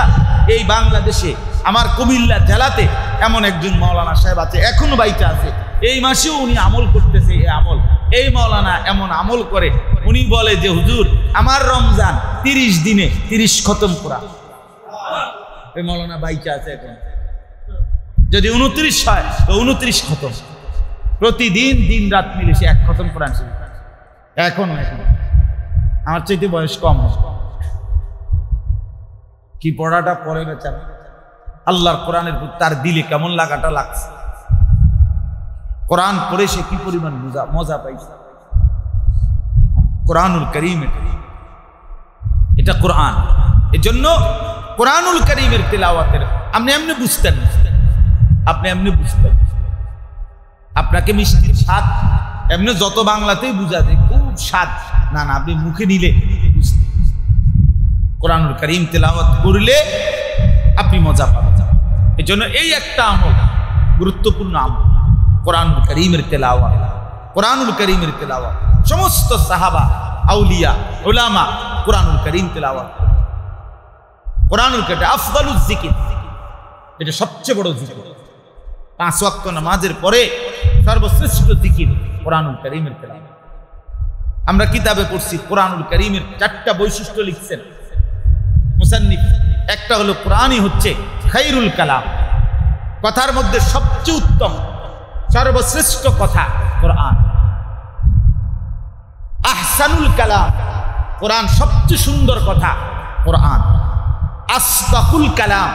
এই বাংলাদেশে আমার কুমিল্লা জেলাতে এমন একজন মাওলানা সাহেব আছে, এখনো বাইটা আছে, এই মাসেও উনি আমল করতেছে। এই আমল, এই মাওলানা এমন আমল করে, উনি বলে যে হুজুর আমার রমজান 30 দিনে 30 খতম করা। এই মাওলানা বাইচা আছে এখন, যদি 29 হয় তো 29 খতম, প্রতিদিন দিন রাত মিলে সে 1 খতম কোরআন শরীফ। এখন আমার চাইতে বয়স কম, কি পড়াটা পড়ে বেচারা, আল্লাহর কোরআনের প্রতি তার দিলে কেমন লাগাটা লাগছে, কোরআন পড়ে সে কি পরিমাণ মজা পাইছে। কোরআনুল কারীম, এটা কোরআন। এজন্য কোরআনুল কারীমের তেলাওয়াতের আপনি এমনি বুঝতেন, আপনি এমনি বুঝতেন, আপনাকে মিষ্টির স্বাদ এমনি যত বাংলাতেই বুঝা যায় খুব স্বাদ, না না আপনি মুখে নিলে বুঝতেন। কোরআনুল কারীম তেলাওয়াত করলে আপনি মজা পাবেন। এজন্য এই একটা আমল, গুরুত্বপূর্ণ আমল কোরআনুল কারীমের তেলাওয়াত। কোরআনুল কারীমের তেলাওয়াত সমস্ত সাহাবা, আউলিয়া, উলামা কোরআনুল কারীম তেলাওয়াত। কোরআনুল কারীম আফদালুজ জিকির, এটা সবচেয়ে বড় জিকির। 5 ওয়াক্ত নামাজের পরে সর্বশ্রেষ্ঠ জিকির কোরআনুল কারীমের তেলাওয়াত। আমরা কিতাবে পড়ছি কোরআনুল কারীমের 4টা বৈশিষ্ট্য লিখছেন মুসান্নিফ। একটা হলো কোরআনই হচ্ছে খায়রুল কালাম, কথার মধ্যে সবচেয়ে উত্তম সর্বশ্রেষ্ঠ কথা কোরআন। আহসানুল কালাম, কোরআন সবচেয়ে সুন্দর কথা কোরআন। আসদাকুল কালাম,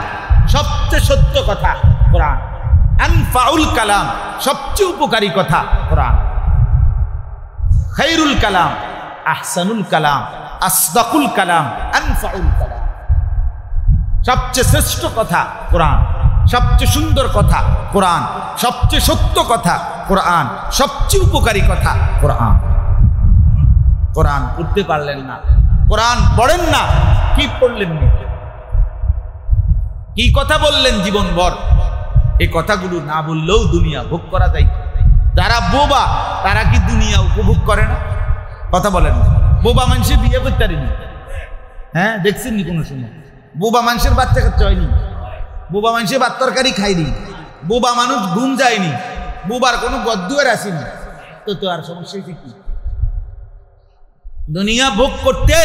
সবচেয়ে সত্য কথা কোরআন। আনফাউল কালাম, সবচেয়ে উপকারী কথা কোরআন। খায়রুল কালাম, আহসানুল কালাম, আসদাকুল কালাম, আনফাউল কালাম, সবচেয়ে শ্রেষ্ঠ কথা কোরআন, সবচেয়ে সুন্দর কথা কোরআন, সবচেয়ে সত্য কথা কোরআন, সবচেয়ে উপকারী কথা কোরআন। কোরআন পড়তে পারলেন না, কোরআন পড়েন না, কি পড়লেন না, কি কথা বললেন জীবনভর, এই কথাগুলো না বললেও দুনিয়া ভোগ করা যায়। যারা বোবা তারা কি দুনিয়া উপভোগ করে না? কথা বলেন না। বোবা মানুষের বিয়ে করতে পারেনি, হ্যাঁ দেখছেন নি কোনো সময়? বোবা মানুষের বাচ্চা কাচ্চা হয়নি, বোবা মানুষের ভাত তরকারি খায়নি, বোবা মানুষ ঘুম যায়নি, বোবার কোনো গদ্দুয়ার আসেনি, তো আর সমস্যা হয়েছে কি? দুনিয়া ভোগ করতে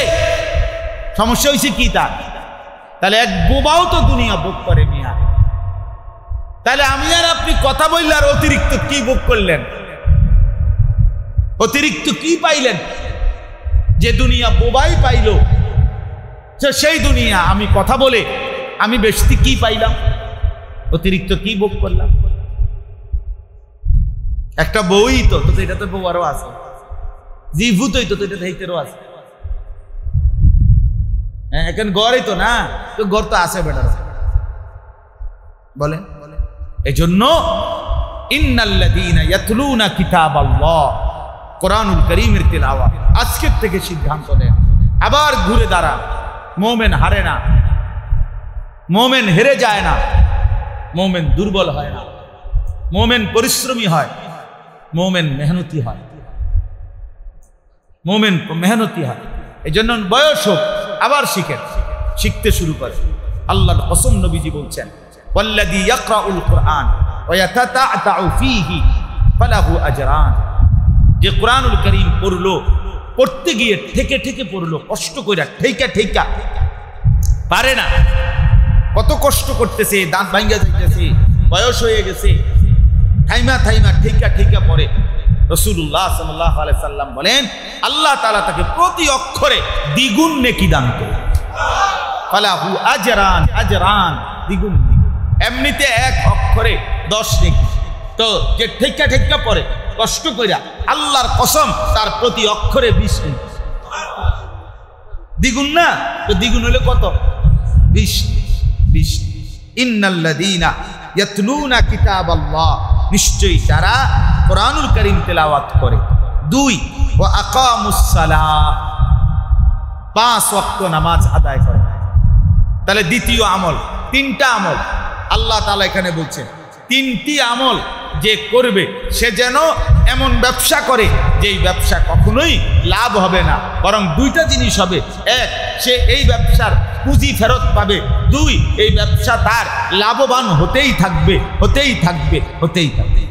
সমস্যা হয়েছে কি তার? তাহলে এক বোবাও তো দুনিয়া ভোগ করেনি। আর তাহলে আমি আর আপনি কথা বললে আর অতিরিক্ত কি ভোগ করলেন? অতিরিক্ত কি পাইলেন? যে দুনিয়া বোবাই পাইল, সেই দুনিয়া আমি কথা বলে আমি বেশি কি পাইলাম? অতিরিক্ত কি ভোগ করলাম? একটা বই তো এটা তো বউ আরো আছে, জীভূতই তো এটা হেইতেরও আছে। হ্যাঁ এখন গড়ই তো না, তো গড় তো আছে বেটার বলে। এই জন্য ইন্নাল্লাযীনা ইয়াতলুনা কিতাবাল্লাহ, কোরআনুল কারীমের তিলাওয়াত আজকের থেকে সিদ্ধান্ত নেন, আবার ঘুরে দাঁড়ান। মোমেন হারে না, মোমেন হেরে যায় না, মোমেন দুর্বল হয় না, মোমেন পরিশ্রমী হয়, মোমেন মেহনতি হয়, মোমেন মেহনতি হয়। এই জন্য বয়স হোক আবার শিখেন, শিখতে শুরু করে। আল্লাহর কসম নবীজি বলছেন, ওয়াল্লাযী ইয়াকরাউল কুরআন ওয়া ইয়াতাতাআতাউ ফীহি ফালাহু আজরান। যে কোরআনুল কারীম পড়লো, পড়তে গিয়ে ঠেকে ঠেকে পড়লো, কষ্ট করে ঠেকা ঠেকা পারে না, কত কষ্ট করতেছে, দাঁত ভাঙ্গা যাইতেছে, বয়স হয়ে গেছে, থাইমা থাইমা ঠেকা ঠেকা পড়ে। রাসূলুল্লাহ সাল্লাল্লাহু আলাইহি সাল্লাম বলেন, আল্লাহ তাআলা তাকে প্রতি অক্ষরে দ্বিগুণ নেকি দান করে। ফালাহু আজরান, আজরান দ্বিগুণ। এমনিতে এক অক্ষরে 10 নেকি, তো যে ঠেকা ঠেকা পড়ে কষ্ট কইরা, আল্লাহর কসম তার প্রতি অক্ষরে 20 নেকি। দ্বিগুণ না তো দ্বিগুণ হলে কত? 20। ইন্নাল্লাযীনা ইয়াতলুনা কিতাবাল্লাহ, নিশ্চয়ই যারা কোরআনুল কারীম তেলাওয়াত করে। 2 ওয়া আকামুস সালাহ, 5 ওয়াক্ত নামাজ আদায় করে। তাহলে দ্বিতীয় আমল, 3টা আমল আল্লাহ তাআলা এখানে বলছেন। 3টি আমল যে করবে সে যেন এমন ব্যবসা করে যেই ব্যবসা কখনোই লাভ হবে না, বরং 2টা জিনিস হবে। 1, সে এই ব্যবসার পুঁজি ফেরত পাবে। 2, এই ব্যবসা তার লাভবান হতেই থাকবে, হতেই থাকবে, হতেই থাকবে।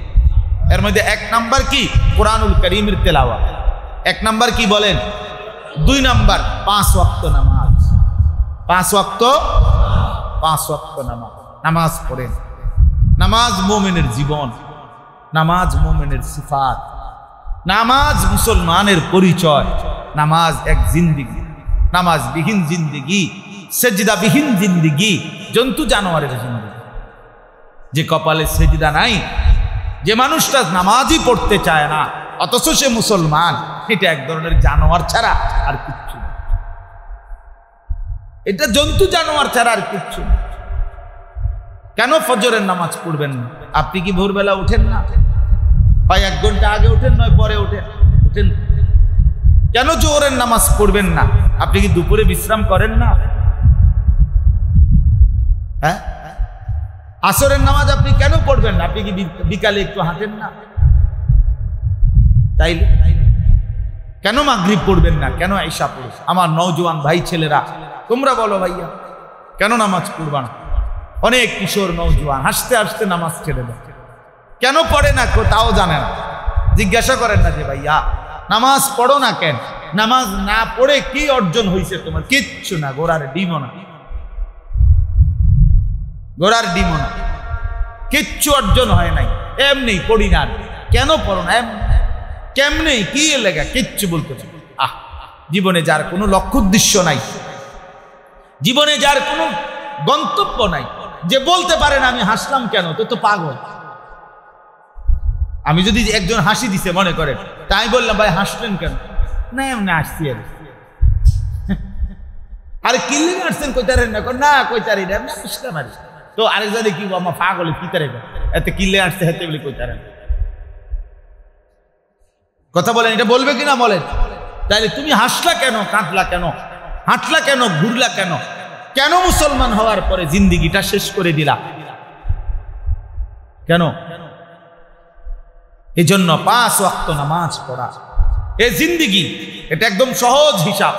এর মধ্যে 1 নাম্বার কি কোরআনুল কারীমের তেলাওয়াত, 1 নাম্বার কি বলেন, 2 নাম্বার 5 ওয়াক্ত নামাজ, 5 ওয়াক্ত নামাজ। নামাজ পড়েন। নামাজ মুমিনের জীবন, নামাজ মুমিনের সিফাত, নামাজ মুসলমানের পরিচয়, নামাজ এক জিন্দেগি, নামাজবিহীন জিন্দেগি, সেজদাবিহীন জিন্দেগি জন্তু জানোয়ারের জিন্দেগি। যে কপালে সেজদা নাই, যে মানুষটা নামাজই পড়তে চায় না অথচ সে মুসলমান, এটা এক ধরনের জানোয়ার ছাড়া আর কিচ্ছু না। এটা জন্তু জানোয়ার ছাড়া আর কিচ্ছু না। কেন ফজরের নামাজ পড়বেন না? আপনি কি ভোরবেলা উঠেন না? হয় 1 ঘন্টা আগে উঠেন, নয় পরে উঠেন। কেন জোহরের নামাজ পড়বেন না? আপনি কি দুপুরে বিশ্রাম করেন না? হ্যাঁ, আসরের নামাজ আপনি কেন পড়বেন না? আপনি কি বিকালে একটু হাঁটেন না? তাই কেন মাগরিব পড়বেন না? কেন ঈশা পড়বেন? আমার নওজোয়ান ভাই ছেলেরা, তোমরা বলো ভাইয়া, কেন নামাজ পড়বা না? অনেক কিশোর নওজোয়ান হাসতে হাসতে নামাজ ছেড়ে দেয়। কেন পড়ে না তাও জানে না। জিজ্ঞাসা করেন না যে ভাইয়া নামাজ পড়ো না কেন? নামাজ না পড়ে কি অর্জন হয়েছে তোমার? কিচ্ছু না, গোড়ার ডিমও না, গোড়ার ডিমও না, কিচ্ছু অর্জন হয় নাই। এমনি পড়ি না। কেন পড়ো না? কেমনে, কি লেগা? কিচ্ছু বলতে চাই। জীবনে যার কোনো লক্ষ্য উদ্দেশ্য নাই, জীবনে যার কোনো গন্তব্য নাই, যে বলতে পারে না আমি হাসলাম কেন, তো পাগল। আমি যদি একজন হাসি দিছে মনে করেন, তাই বললাম ভাই হাসলেন কেন? না এমনি হাসছি। আরে কি লেগে আসছেন? কইতারেন না? না কইতারি না, এমনি হাসলাম। আর তো আরেকজনে কি আমার পাগলে কিতারে এতে কিলে আসছে হেতে বলে কইতারেন। কথা বলেন, এটা বলবে কিনা বলেন? তাইলে তুমি হাসলা কেন, কাঁদলা কেন, হাঁটলা কেন, ঘুরলা কেন? কেন মুসলমান হওয়ার পরে জিন্দিগিটা শেষ করে দিলা কেন? এই জন্য 5 ওয়াক্ত নামাজ পড়া, এই জিন্দিগি, এটা একদম সহজ হিসাব।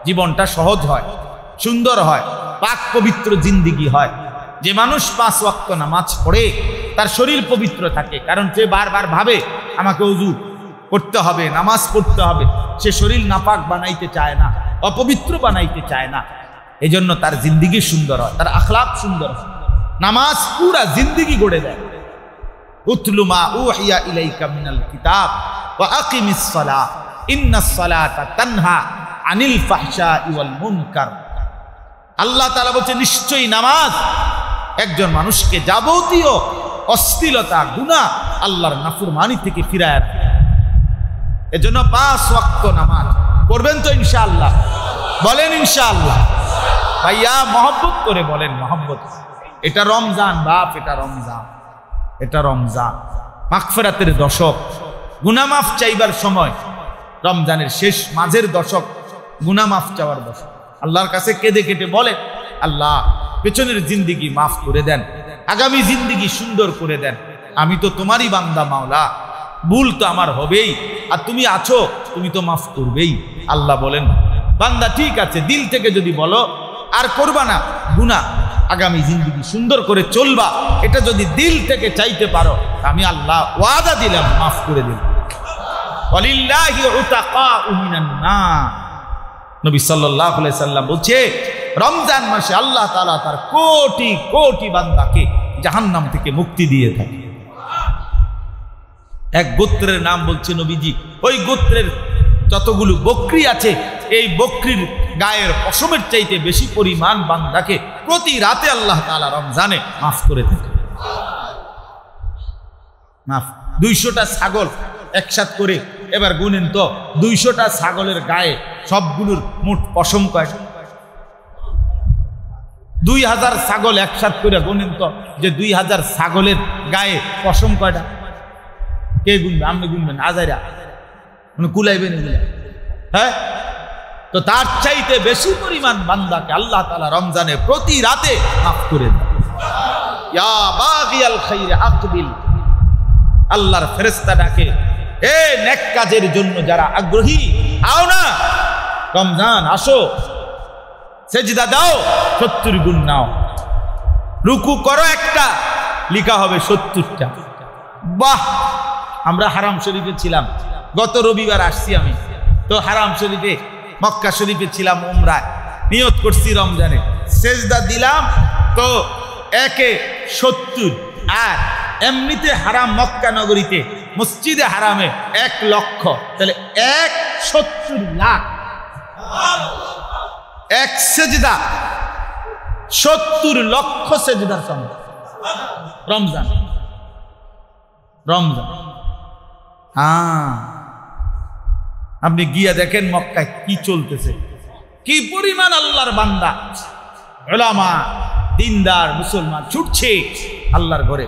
জীবনটা সহজ হয়, সুন্দর হয়, পাক পবিত্র জিন্দিগি হয়। যে মানুষ 5 ওয়াক্ত নামাজ পড়ে তার শরীর পবিত্র থাকে, কারণ সে বারবার ভাবে আমাকে ওযু করতে হবে, নামাজ পড়তে হবে। সে শরীর নাপাক বানাইতে চায় না, অপবিত্র বানাইতে চায় না। এই জন্য তার জিন্দিগি সুন্দর হয়, তার আখলাক সুন্দর হয়। নামাজ পুরা জিন্দিগি গড়ে দেয়। উতলু মা উহিয়া ইলাইকা মিনাল কিতাব ওয়া আকিমিস সালাহ ইন্নাস সালাতা তানহা আনিল ফাহশাই ওয়াল মুনকার। আল্লাহ তাআলা বলেন নিশ্চয়ই নামাজ একজন মানুষকে যাবতীয় অশ্লীলতা, গুনাহ, আল্লাহর নাফরমানি থেকে ফিরায় আনে। এজন্য 5 ওয়াক্ত নামাজ পড়বেন তো ইনশাআল্লাহ? বলেন ইনশাআল্লাহ। ভাইয়া মহব্বত করে বলেন মহব্বত। এটা রমজান বাপ, এটা রমজান, এটা রমজান, মাগফিরাতের দশক, গুনাহ মাফ চাইবার সময়। রমজানের শেষ মাঝের দশক, গুনাহ মাফ চাওয়ার দশক। আল্লাহর কাছে কেঁদে কেটে বলেন, আল্লাহ পেছনের জিন্দিগি মাফ করে দেন, আগামী জিন্দিগি সুন্দর করে দেন। আমি তো তোমারই বান্দা মাওলা, ভুল তো আমার হবেই, আর তুমি আছো, তুমি তো মাফ করবেই। আল্লাহ বলেন বান্দা ঠিক আছে, দিল থেকে যদি বলো আর করবা না গুনাহ, আগামী জিন্দিগি সুন্দর করে চলবা, এটা যদি দিল থেকে চাইতে পারো, আমি আল্লাহ ওয়াদা দিলাম মাফ করে দিলাম। ওয়ালিল্লাহি উতাকাউ মিনান নার। নবী সাল্লাল্লাহু আলাইহি সাল্লাম বলছে রমজান মাসে আল্লাহ তাআলা তার কোটি কোটি বান্দাকে জাহান্নাম থেকে মুক্তি দিয়ে থাকে। এক গোত্রের নাম বলছে নবীজি, ওই গোত্রের যতগুলো বকরি আছে, এই বকরির গায়ের পশমের চাইতে বেশি পরিমাণ বান্দাকে প্রতি রাতে আল্লাহ তাআলা রমজানে মাফ করে থাকে। মাফ। 200টা ছাগল একসাথ করে এবার গুনেন তো, 200টা ছাগলের গায়ে সবগুলোর মোট পশম কয়টা? 2000 ছাগল একসাথ করে গুনেন তো, যে 2000 ছাগলের গায়ে পশম কয়টা? কে গুনবে? আপনি গুনবেন? আজাইরা মানে কুলাইবেন এগুলা? হ্যাঁ, তো তার চাইতে বেশি পরিমাণ বান্দাকে আল্লাহ তাআলা রমজানে প্রতি রাতে মাফ করে দেন। ইয়া বাগিয়াল খাইর আকবিল। আল্লাহর ফেরেশতা ডাকে, এ নেক কাজের জন্য যারা আগ্রহী, আও না, রমজান আসো, সেজদা দাও, 70 গুণ নাও, রুকু করো একটা, লিখা হবে 70টা। বাহ, আমরা হারাম শরীফে ছিলাম, গত রবিবার আসছি আমি, তো হারাম শরীফে মক্কা শরীফে ছিলাম উমরায়, নিয়ত করছি রমজানে, সেজদা দিলাম তো 1/70, আর এমনিতে হারাম মক্কা নগরীতে মসজিদে হারামে 1 লক্ষ, তাহলে 1/70 লাখ, এক সেজদা 70 লক্ষ সেজদার সমান। রমজান রমজান হ্যাঁ, আপনি গিয়া দেখেন মক্কায় কি চলতেছে, কি পরিমাণ আল্লাহর বান্দা, উলামা, দিনদার মুসলমান ছুটছে আল্লাহর ঘরে।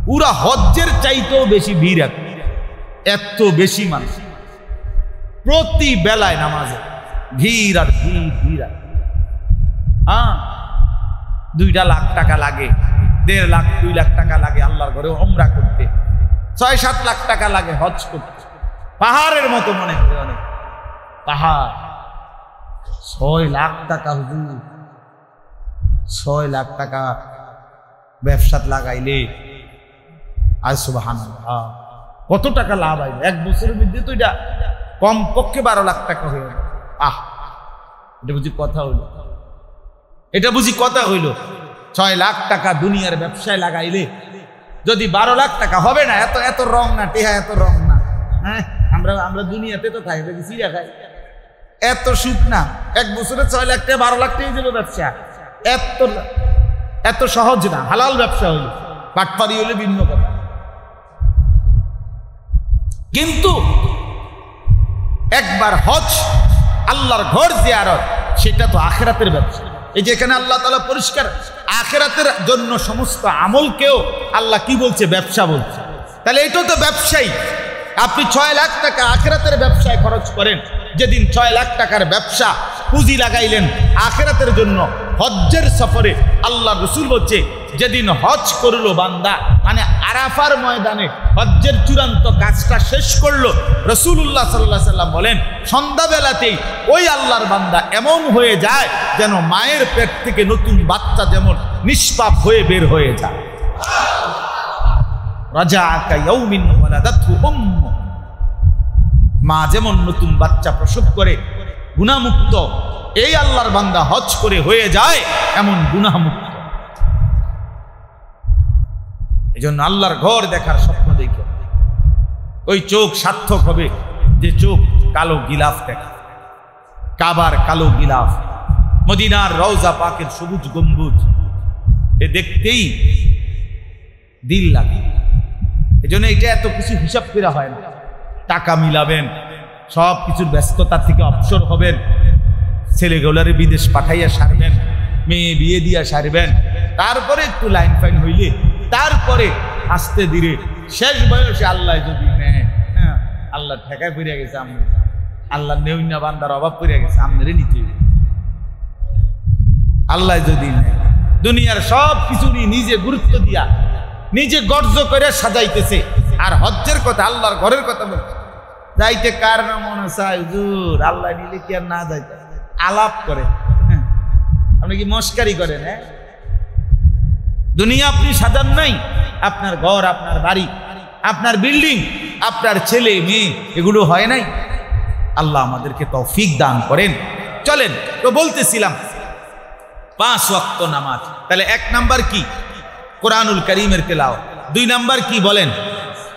পুরা হজ্জের চাইতেও বেশি ভিড়, এত বেশি মানুষ প্রতি বেলায় নামাজে ভিড় আর ভিড় ভিড়। হ্যাঁ, 2 লাখ টাকা লাগে, 1.5 লাখ 2 লাখ টাকা লাগে আল্লাহর ঘরে উমরা করতে, 6-7 লাখ টাকা লাগে হজ করতে। পাহাড়ের মতো মনে করে, অনেক পাহাড়। 6 লাখ টাকা হুজুর, 6 লাখ টাকা ব্যবসাত লাগাইলে আজ সুবহানাল্লাহ কত টাকা লাভ আইবে, 1 বছরের মধ্যে তো এটা কমপক্ষে 12 লাখ টাকা হয়ে গেল। এটা বুঝি কথা হইল, এটা বুঝি কথা হইল। 6 লাখ টাকা দুনিয়ার ব্যবসায় লাগাইলে যদি 12 লাখ টাকা হবে না। এত এত রং না টেহা, এত রং না। হ্যাঁ, আমরা দুনিয়াতে তো খাই, দেখি চিড়া খাই, এত সুখ না। 1 বছরে 6 লাখ টাকা 12 লাখ টাকা যাবে ব্যবসা, এত সহজ না। হালাল ব্যবসা হইল, বাটপারি হইলে ভিন্ন কথা। কিন্তু একবার হজ, আল্লাহর ঘর জিয়ারত, সেটা তো আখিরাতের ব্যবসা। এই যে এখানে আল্লাহ তাআলা পরিষ্কার আখিরাতের জন্য সমস্ত আমলকেও আল্লাহ কি বলছে? ব্যবসা বলছে। তাহলে এটাও তো ব্যবসায়ী। আপনি 6 লাখ টাকা আখিরাতের ব্যবসায় খরচ করেন, যেদিন 6 লাখ টাকার ব্যবসা পুঁজি লাগাইলেন আখিরাতের জন্য হজ্জের সফরে, আল্লাহ রসুল বলছে যেদিন হজ করলো বান্দা, মানে আরাফার ময়দানে হজ্জের চূড়ান্ত কাজটা শেষ করলো, রাসূলুল্লাহ সাল্লাল্লাহু আলাইহি সাল্লাম বলেন সন্ধ্যাবেলাতেই ওই আল্লাহর বান্দা এমন হয়ে যায় যেন মায়ের পেট থেকে নতুন বাচ্চা যেমন নিষ্পাপ হয়ে বের হয়ে যায়। রাজাকা ইয়াউমিন ওয়ালাদাতহু উম্মু, মা যেমন নতুন বাচ্চা প্রসব করে গুনাহমুক্ত, এই আল্লাহর বান্দা হজ করে হয়ে যায় এমন গুনাহমুক্ত। এজন্য আল্লাহর ঘর দেখার স্বপ্ন দেখে ওই চোখ সার্থক হবে যে চোখ কালো গিলাফ দেখে, কাবার কালো গিলাফ, মদিনার রওজা পাকের সবুজ গম্বুজ, এ দেখতেই দিল লাগে। এজন্য এটা এত কিছু হিসাব করা হয় না। টাকা মিলাবেন, সব কিছুর ব্যস্ততা থেকে অবসর হবেন, ছেলেগুলারে বিদেশ পাঠাইয়া সারবেন, মেয়ে বিয়ে দিয়া সারবেন, তারপরে একটু লাইন ফাইন হইলে তারপরে আস্তে ধীরে শেষ বয়সে আল্লাহ যদি নেয়, হ্যাঁ আল্লাহ ঠেকায় পড়িয়া গেছে, আল্লাহ নেউন্না বান্দার অভাব পড়িয়া গেছে, আমনেরে নিতে আল্লাহ যদি নেয়। দুনিয়ার সব কিছু নিজে গুরুত্ব দিয়া নিজে গর্জ করে সাজাইতেছে, আর হজ্জের কথা, আল্লাহর ঘরের কথা বলছে। যাইতে কার না মনে চায় হুজুর, আল্লাহ নিলে কি আর না যাইতে, আলাপ করে। আপনি কি মস্কারি করেন? হ্যাঁ, দুনিয়া আপনি সাজান নাই, আপনার ঘর, আপনার বাড়ি, আপনার বিল্ডিং, আপনার ছেলে মেয়ে, এগুলো হয় নাই। আল্লাহ আমাদেরকে তৌফিক দান করেন। চলেন তো বলতেছিলাম 5 ওয়াক্ত নামাজ। তাহলে 1 নাম্বার কি? কোরআনুল কারীমের তেলাওয়াত। 2 নাম্বার কি বলেন?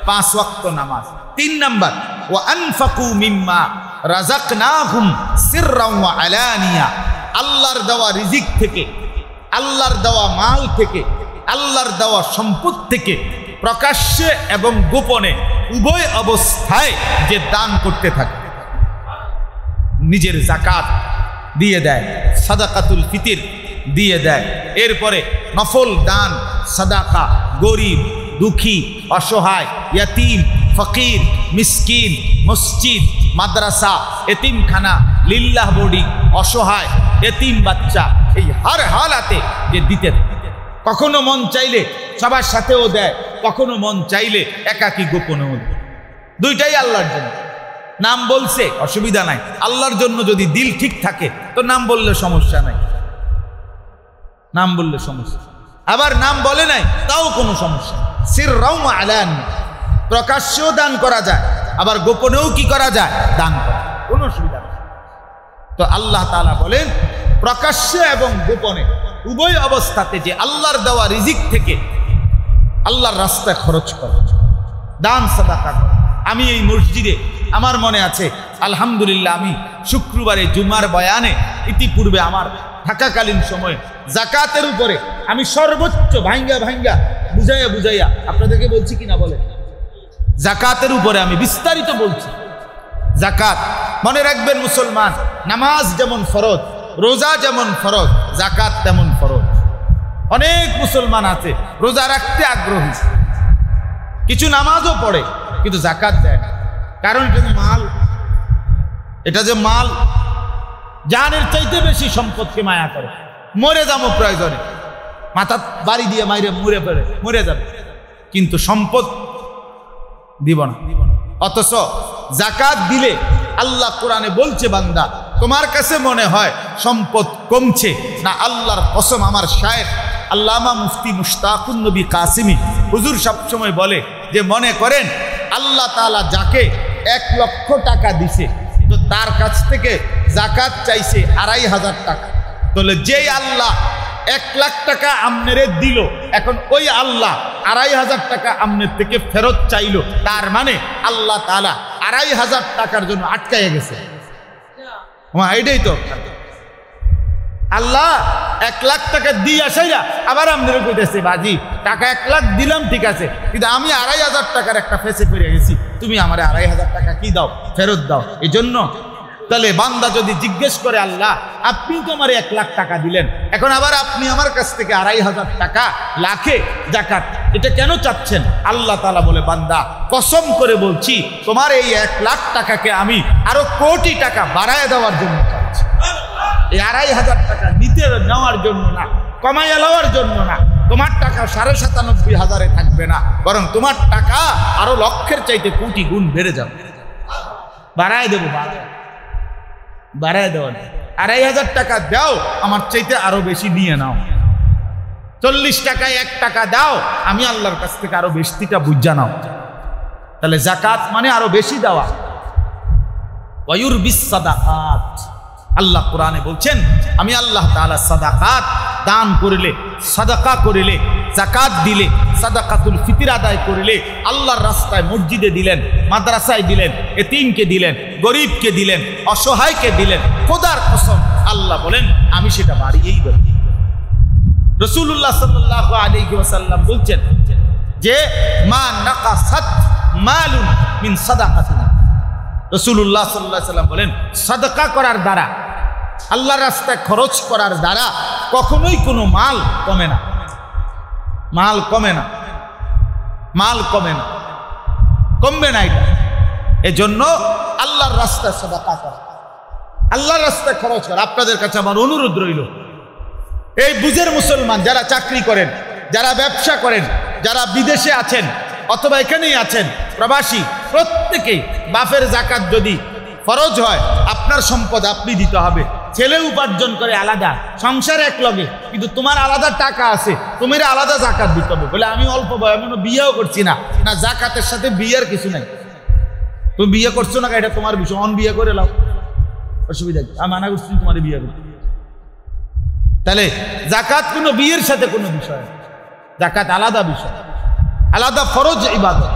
5 ওয়াক্ত নামাজ। 3 নাম্বার ওয়া আনফাকু মিম্মা রাযাকনাহুম সিররাও ওয়া আলানিয়া, আল্লাহর দেওয়া রিজিক থেকে, আল্লাহর দেওয়া মাল থেকে, আল্লাহর দেওয়া সম্পদ থেকে প্রকাশ্যে এবং গোপনে উভয় অবস্থায় যে দান করতে থাকে, নিজের যাকাত দিয়ে দেয়, সাদাকাতুল ফিতির দিয়ে দেয়, এরপরে নফল দান, সাদাকা, গরিব দুঃখী অসহায়, ইয়াতিম ফকির মিসকিন, মসজিদ মাদ্রাসা, এতিমখানা, লিল্লাহ বোর্ডিং, অসহায় এতিম বাচ্চা, এই হার হালাতে যে দিতে, কখনো মন চাইলে সবার সাথেও দেয়, কখনো মন চাইলে একাকী গোপনেও দেয়। দুইটাই আল্লাহর জন্য। নাম বলছে অসুবিধা নাই, আল্লাহর জন্য যদি দিল ঠিক থাকে তো নাম বললে সমস্যা নাই, নাম বললে সমস্যা। আবার নাম বলে নাই তাও কোনো সমস্যা। সিররাও ওয়া আলানিয়া, প্রকাশ্যেও দান করা যায়, আবার গোপনেও কি করা যায়, দান করা, কোনো অসুবিধা নেই। তো আল্লাহ তাআলা বলেন প্রকাশ্যে এবং গোপনে উভয় অবস্থাতে যে আল্লাহর দেওয়া রিজিক থেকে আল্লাহর রাস্তায় খরচ করো, দান সাদাকা করো। আমি এই মসজিদে আমার মনে আছে আলহামদুলিল্লাহ, আমি শুক্রবারে জুমার বয়ানে ইতিপূর্বে আমার থাকাকালীন সময়ে জাকাতের উপরে আমি সর্বোচ্চ ভাঙ্গা বুঝাইয়া আপনাদেরকে বলছি কিনা বলে, জাকাতের উপরে আমি বিস্তারিত বলছি। জাকাত মনে রাখবেন মুসলমান, নামাজ যেমন ফরজ, রোজা যেমন ফরজ, জাকাত তেমন ফরজ। অনেক মুসলমান আছে রোজা রাখতে আগ্রহী, কিছু নামাজও পড়ে কিন্তু জাকাত দেয় না। কারণ এটা যে মাল জানের চাইতে বেশি সম্পদকে মায়া করে। মরে যাবো প্রয়োজনে, মাথা বাড়ি দিয়ে মাইরে মরে যাবে, কিন্তু সম্পদ দিব না। অথচ জাকাত দিলে আল্লাহ কোরআনে বলছে, বান্দা তোমার কাছে মনে হয় সম্পদ কমছে না, আল্লাহর কসম আমার শায়েখ আল্লামা মুফতি মুশতাকুন নবী কাসিমি হুজুর সবসময় বলে যে মনে করেন আল্লাহ তাআলা যাকে 1 লক্ষ টাকা দিছে, তো তার কাছ থেকে জাকাত চাইছে 2500 টাকা। তাহলে যেই আল্লাহ 1 লাখ টাকা আমনেরে দিল, এখন ওই আল্লাহ 2500 টাকা আমনের থেকে ফেরত চাইলো, তার মানে আল্লাহ তাআলা 2500 টাকার জন্য আটকাইয়া গেছে। এটাই তো আল্লাহ 1 লাখ টাকা দিয়ে আসাইরা আবার আমনের কইতেছে, বাজি টাকা 1 লাখ দিলাম ঠিক আছে, কিন্তু আমি 2500 টাকার একটা ফেসে পড়ে গেছি, তুমি আমার 2500 টাকা কি দাও, ফেরত দাও। এই জন্য তাহলে বান্দা যদি জিজ্ঞেস করে, আল্লাহ আপনি তো আমার 1 লাখ টাকা দিলেন, এখন আবার আপনি আমার কাছ থেকে 2500 টাকা লাখে জাকাত, এটা কেন চাচ্ছেন? আল্লাহ তাআলা বলে, বান্দা কসম করে বলছি তোমার এই 1 লাখ টাকাকে আমি আরো কোটি টাকা বাড়ায় দেওয়ার জন্য চাচ্ছি। এই 2500 টাকা নিতে নেওয়ার জন্য না, কমাইয়া নেওয়ার জন্য না। তোমার টাকা 97,500 থাকবে না, বরং তোমার টাকা আরো লক্ষের চাইতে কোটি গুণ বেড়ে যাবে। বাড়ায় দেবো, বাড়ায় দেওয়া। 2500 টাকা দাও, আমার চাইতে আরো বেশি নিয়ে নাও। 40 টাকায় 1 টাকা দাও, আমি আল্লাহর কাছ থেকে আরো বেশিটা বুঝা নাও। তাহলে জাকাত মানে আরো বেশি দেওয়া। ওয়ায়ুরবিস সাদাকাত, আল্লাহ কোরআনে বলছেন আমি আল্লাহ তাআলা সাদাকাত দান করিলে, সাদাকা করিলে, জাকাত দিলে, সাদাকাতুল ফিতর আদায় করিলে, আল্লাহর রাস্তায় মসজিদে দিলেন, মাদ্রাসায় দিলেন, এতিমকে দিলেন, গরিবকে দিলেন, অসহায়কে দিলেন, খোদার কসম আল্লাহ বলেন আমি সেটা বাড়িয়েই দেব। রাসূলুল্লাহ সাল্লাল্লাহু আলাইহি ওয়াসাল্লাম বলছেন যে মা নাকাসাত মালুন মিন সাদাকাতিন। রাসূলুল্লাহ সাল্লাল্লাহু আলাইহি ওয়াসাল্লাম বলেন সাদাকা করার দ্বারা, আল্লাহর রাস্তায় খরচ করার দ্বারা কখনোই কোনো মাল কমে না, মাল কমে না, মাল কমে না, কমবে না। এটা এজন্য আল্লাহর রাস্তায় সাদাকা করা, আল্লাহর রাস্তায় খরচ করা। আপনাদের কাছে আমার অনুরোধ রইল, এই বুঝের মুসলমান যারা চাকরি করেন, যারা ব্যবসা করেন, যারা বিদেশে আছেন অথবা এখানেই আছেন প্রবাসী, প্রত্যেকেই বাপের জাকাত যদি ফরজ হয় আপনার সম্পদ আপনি দিতে হবে। ছেলে উপার্জন করে আলাদা, সংসার এক লগে, কিন্তু তোমার আলাদা টাকা আছে, তোমার আলাদা জাকাত দিতে হবে। বলে আমি অল্প বয়স এমন বিয়েও করছি না, না জাকাতের সাথে বিয়ের কিছু নাই। তুমি বিয়ে করছো না, এটা তোমার বিষয়, অন বিয়ে করে লাও, অসুবিধা কি? আমি মানা করছি তোমার বিয়ে করতে। তাহলে জাকাত কোনো বিয়ের সাথে কোনো বিষয়, জাকাত আলাদা বিষয়, আলাদা ফরজ ইবাদত।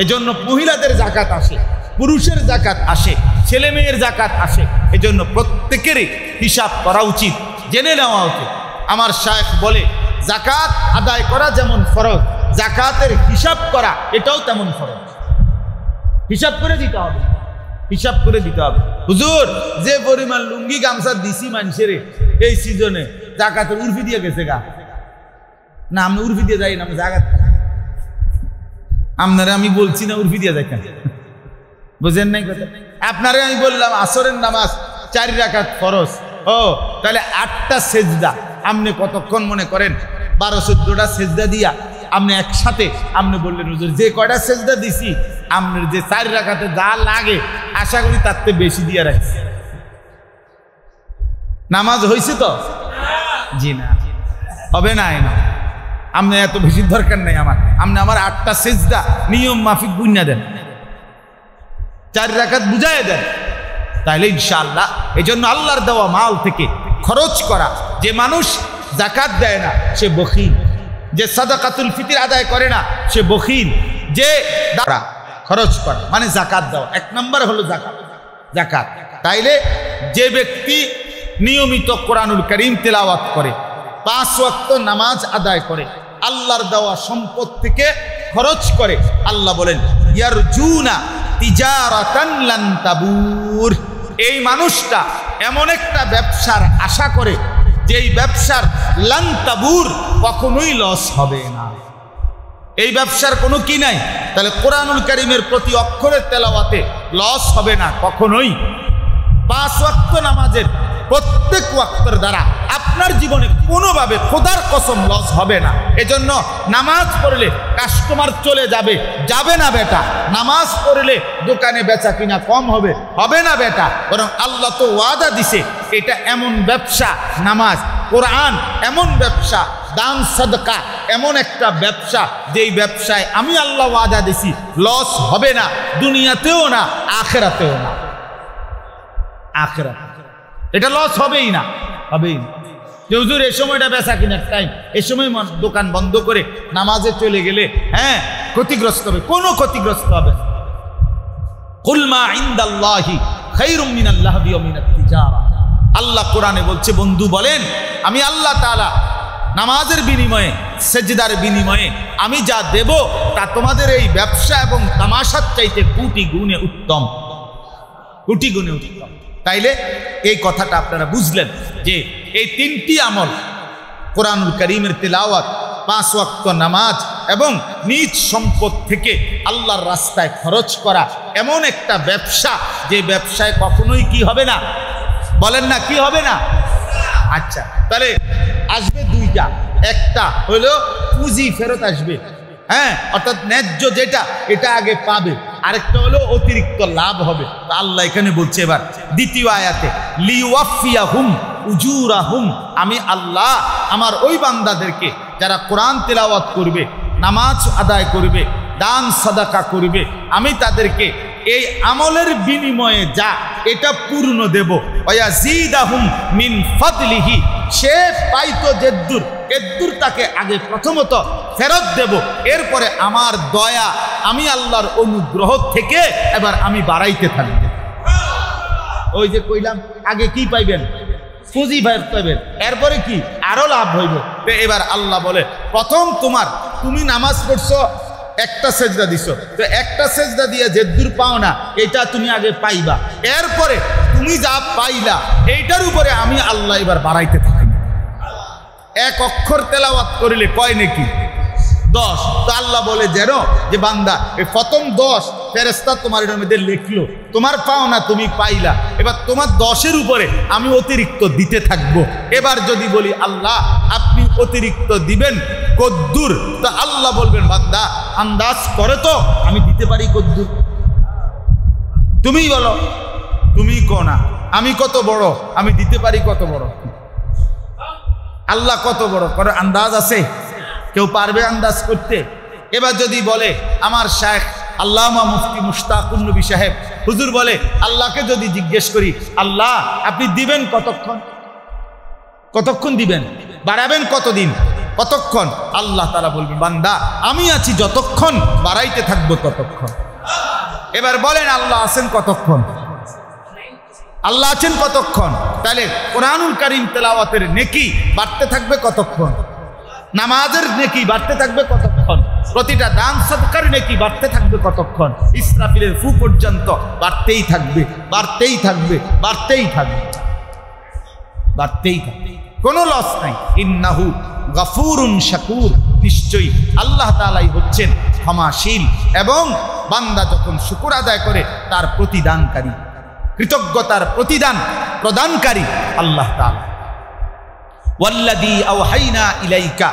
এজন্য মহিলাদের জাকাত আসে, পুরুষের জাকাত আসে, ছেলে মেয়ের জাকাত আসে। এজন্য প্রত্যেকেরই হিসাব করা উচিত, জেনে নেওয়া উচিত। আমার শায়েখ বলে জাকাত আদায় করা যেমন ফরজ, জাকাতের হিসাব করা এটাও তেমন ফরজ। হিসাব করে দিতে হবে, হিসাব করে দিতে হবে। হুজুর যে পরিমাণ লুঙ্গি গামছা দিছি মানুষের এই সিজনে, জাকাতের উর্ফি দিয়ে গেছে গা না? আমি উর্ফি দিয়ে যাই না, আমি জাকাত আপনারা আমি বলছি না উর্ফি দিয়ে যাই, কেন বুঝেন নাই কথা? আপনারে আমি বললাম আসরের নামাজ 4 রাকাত ফরজ, ও তাহলে 8টা সেজদা, আপনি কতক্ষণ মনে করেন 12-14টা সেজদা দিয়া আপনি একসাথে আপনি বললেন হুজুর যে কয়টা সেজদা দিছি আপনার যে 4 রাকাতে যা লাগে আশা করি তার থেকে বেশি দিয়ে রাখছি। নামাজ হয়েছে তো? জি না, হবে না। আপনি এত বেশি দরকার নেই আপনি আমার 8টা সেজদা নিয়ম মাফিক বুঝনা দেন, 4 রাকাত বুঝায় দেন, তাহলে ইনশাআল্লাহ। এই জন্য আল্লাহর দেওয়া মাল থেকে খরচ করা। যে মানুষ যাকাত দেয় না সে বখিল, যে সাদাকাতুল ফিতর আদায় করে না সে বখিল। যে খরচ করা মানে যাকাত দেওয়া, 1 নম্বর হলো যাকাত। তাইলে যে ব্যক্তি নিয়মিত কোরআনুল কারীম তেলাওয়াত করে, 5 ওয়াক্ত নামাজ আদায় করে, আল্লাহর দেওয়া সম্পদ থেকে খরচ করে, আল্লাহ বলেন ইয়ারজুনা তিজারাতান লান তাবুর, এই মানুষটা এমন একটা ব্যবসার আশা করে যেই ব্যবসার লান তাবুর, কখনোই লস হবে না। এই ব্যবসার কোনো কি নাই। তাহলে কোরআনুল কারীমের প্রতি অক্ষরের তেলাওয়াতে লস হবে না কখনোই। 5 ওয়াক্ত নামাজের প্রত্যেক ওয়াক্তের দ্বারা আপনার জীবনে কোনোভাবে খোদার কসম লস হবে না। এজন্য নামাজ পড়লে কাস্টমার চলে যাবে না বেটা। নামাজ পড়লে দোকানে বেচা কিনা কম হবে না বেটা, বরং আল্লাহ তো ওয়াদা দিছে এটা এমন ব্যবসা, নামাজ কোরআন এমন ব্যবসা, দান সাদকা এমন একটা ব্যবসা যেই ব্যবসায় আমি আল্লাহ ওয়াদা দিছি লস হবে না, দুনিয়াতেও না আখিরাতেও না। এটা লস হবেই না। যে হুজুর এই সময়টা বেচা কিনার টাইম, এই সময় দোকান বন্ধ করে নামাজে চলে গেলে ক্ষতিগ্রস্ত হবে, কোনো ক্ষতিগ্রস্ত হবে না। কুল মা ইনদাল্লাহি খায়রুম মিনাল লাহবি ওয়া মিনাত তিজারা, আল্লাহ কোরআনে বলছে, বন্ধু বলেন আমি আল্লাহ তাআলা নামাজের বিনিময়ে, সেজদার বিনিময়ে আমি যা দেব তা তোমাদের এই ব্যবসা এবং তামাশার চাইতে কোটি গুণে উত্তম। তাইলে এই কথাটা আপনারা বুঝলেন যে এই 3টি আমল, কোরআনুল কারীমের তিলাওয়াত, 5 ওয়াক্ত নামাজ এবং নিজ সম্পদ থেকে আল্লাহর রাস্তায় খরচ করা এমন একটা ব্যবসা যে ব্যবসায় কখনোই কি হবে না, বলেন না কি হবে না। আচ্ছা, তাহলে আসবে 2টা, একটা হলো পুঁজি ফেরত আসবে, অর্থাৎ ন্যায্য যেটা এটা আগে পাবে, আরেকটা হলো অতিরিক্ত লাভ হবে। আল্লাহ এখানে বলছে এবার দ্বিতীয় আয়াতে, লিওয়াফিয়াহুম উজুরাহুম, আমি আল্লাহ আমার ওই বান্দাদেরকে যারা কোরআন তেলাওয়াত করবে, নামাজ আদায় করবে, দান সাদাকা করবে, আমি তাদেরকে এই আমলের বিনিময়ে যা এটা পূর্ণ দেব। ওয়াজিদাহুম মিন ফাদলিহি, সে পাইতো যেদ্দুর এদ্দুর তাকে আগে প্রথমত ফেরত দেব, এরপরে আমার দয়া, আমি আল্লাহর অনুগ্রহ থেকে এবার আমি বাড়াইতে থাকব। ওই যে কইলাম আগে কি পাইবেন, পুঁজি পাইবেন, এরপরে কি আরো লাভ হইব। এবার আল্লাহ বলে, প্রথম তুমি নামাজ পড়ছো, একটা সেজদা দিছো, তো একটা সেজদা দিয়ে যেদ্দুর পাও না এটা তুমি আগে পাইবা, এরপরে তুমি যা পাইলা এইটার উপরে আমি আল্লাহ এবার বাড়াইতে থাকি। 1 অক্ষর তেলাওয়াত করিলে কয় নাকি 10। তো আল্লাহ বলে যেন যে বান্দা এই প্রথম 10 ফেরেশতা তোমার এর মধ্যে লিখলো, তোমার পাও না তুমি পাইলা, এবার তোমার 10-এর উপরে আমি অতিরিক্ত দিতে থাকবো। এবার যদি বলি আল্লাহ আপনি অতিরিক্ত দিবেন কদ্দুর, তো আল্লাহ বলবেন বান্দা আন্দাজ করে তো আমি দিতে পারি কদ্দুর, তুমি বলো, তুমি কো না আমি কত বড়, আমি দিতে পারি কত বড়। আল্লাহ কত বড় করে আন্দাজ আছে? কেউ পারবে আন্দাজ করতে? এবার যদি বলে আমার শায়েখ আল্লামা মুফতি মুশতাকুন নবী সাহেব হুজুর বলে, আল্লাহকে যদি জিজ্ঞেস করি আল্লাহ আপনি দিবেন কতক্ষণ দিবেন, বাড়াবেন কতদিন, কতক্ষণ, আল্লাহ তাআলা বলবেন বান্দা আমি আছি যতক্ষণ, বাড়াইতে থাকবো ততক্ষণ। এবার বলেন আল্লাহ আছেন কতক্ষণ, আল্লাহ আছেন কতক্ষণ? তাহলে কোরআনুল কারীম তেলাওয়াতের নেকি বাড়তে থাকবে কতক্ষণ, নামাজের নেকি বাড়তে থাকবে কতক্ষণ, প্রতিটা দান সদকার নেকি বাড়তে থাকবে কতক্ষণ, ইসরাফিলের ফু পর্যন্ত বাড়তেই থাকবে, বাড়তেই থাকবে, বাড়তেই থাকবে, বাড়তেই থাকবে, কোনো লস নাই। ইন্নাহু গফুরুন শাকুর, নিশ্চয়ই আল্লাহ তাআলাই হচ্ছেন ক্ষমাশীল এবং বান্দা যখন শুকর আদায় করে তার প্রতিদানকারী, কৃতজ্ঞতার প্রতিদান প্রদানকারী আল্লাহ তাআলা। ওয়াল্লাযী আওহাইনা ইলাইকা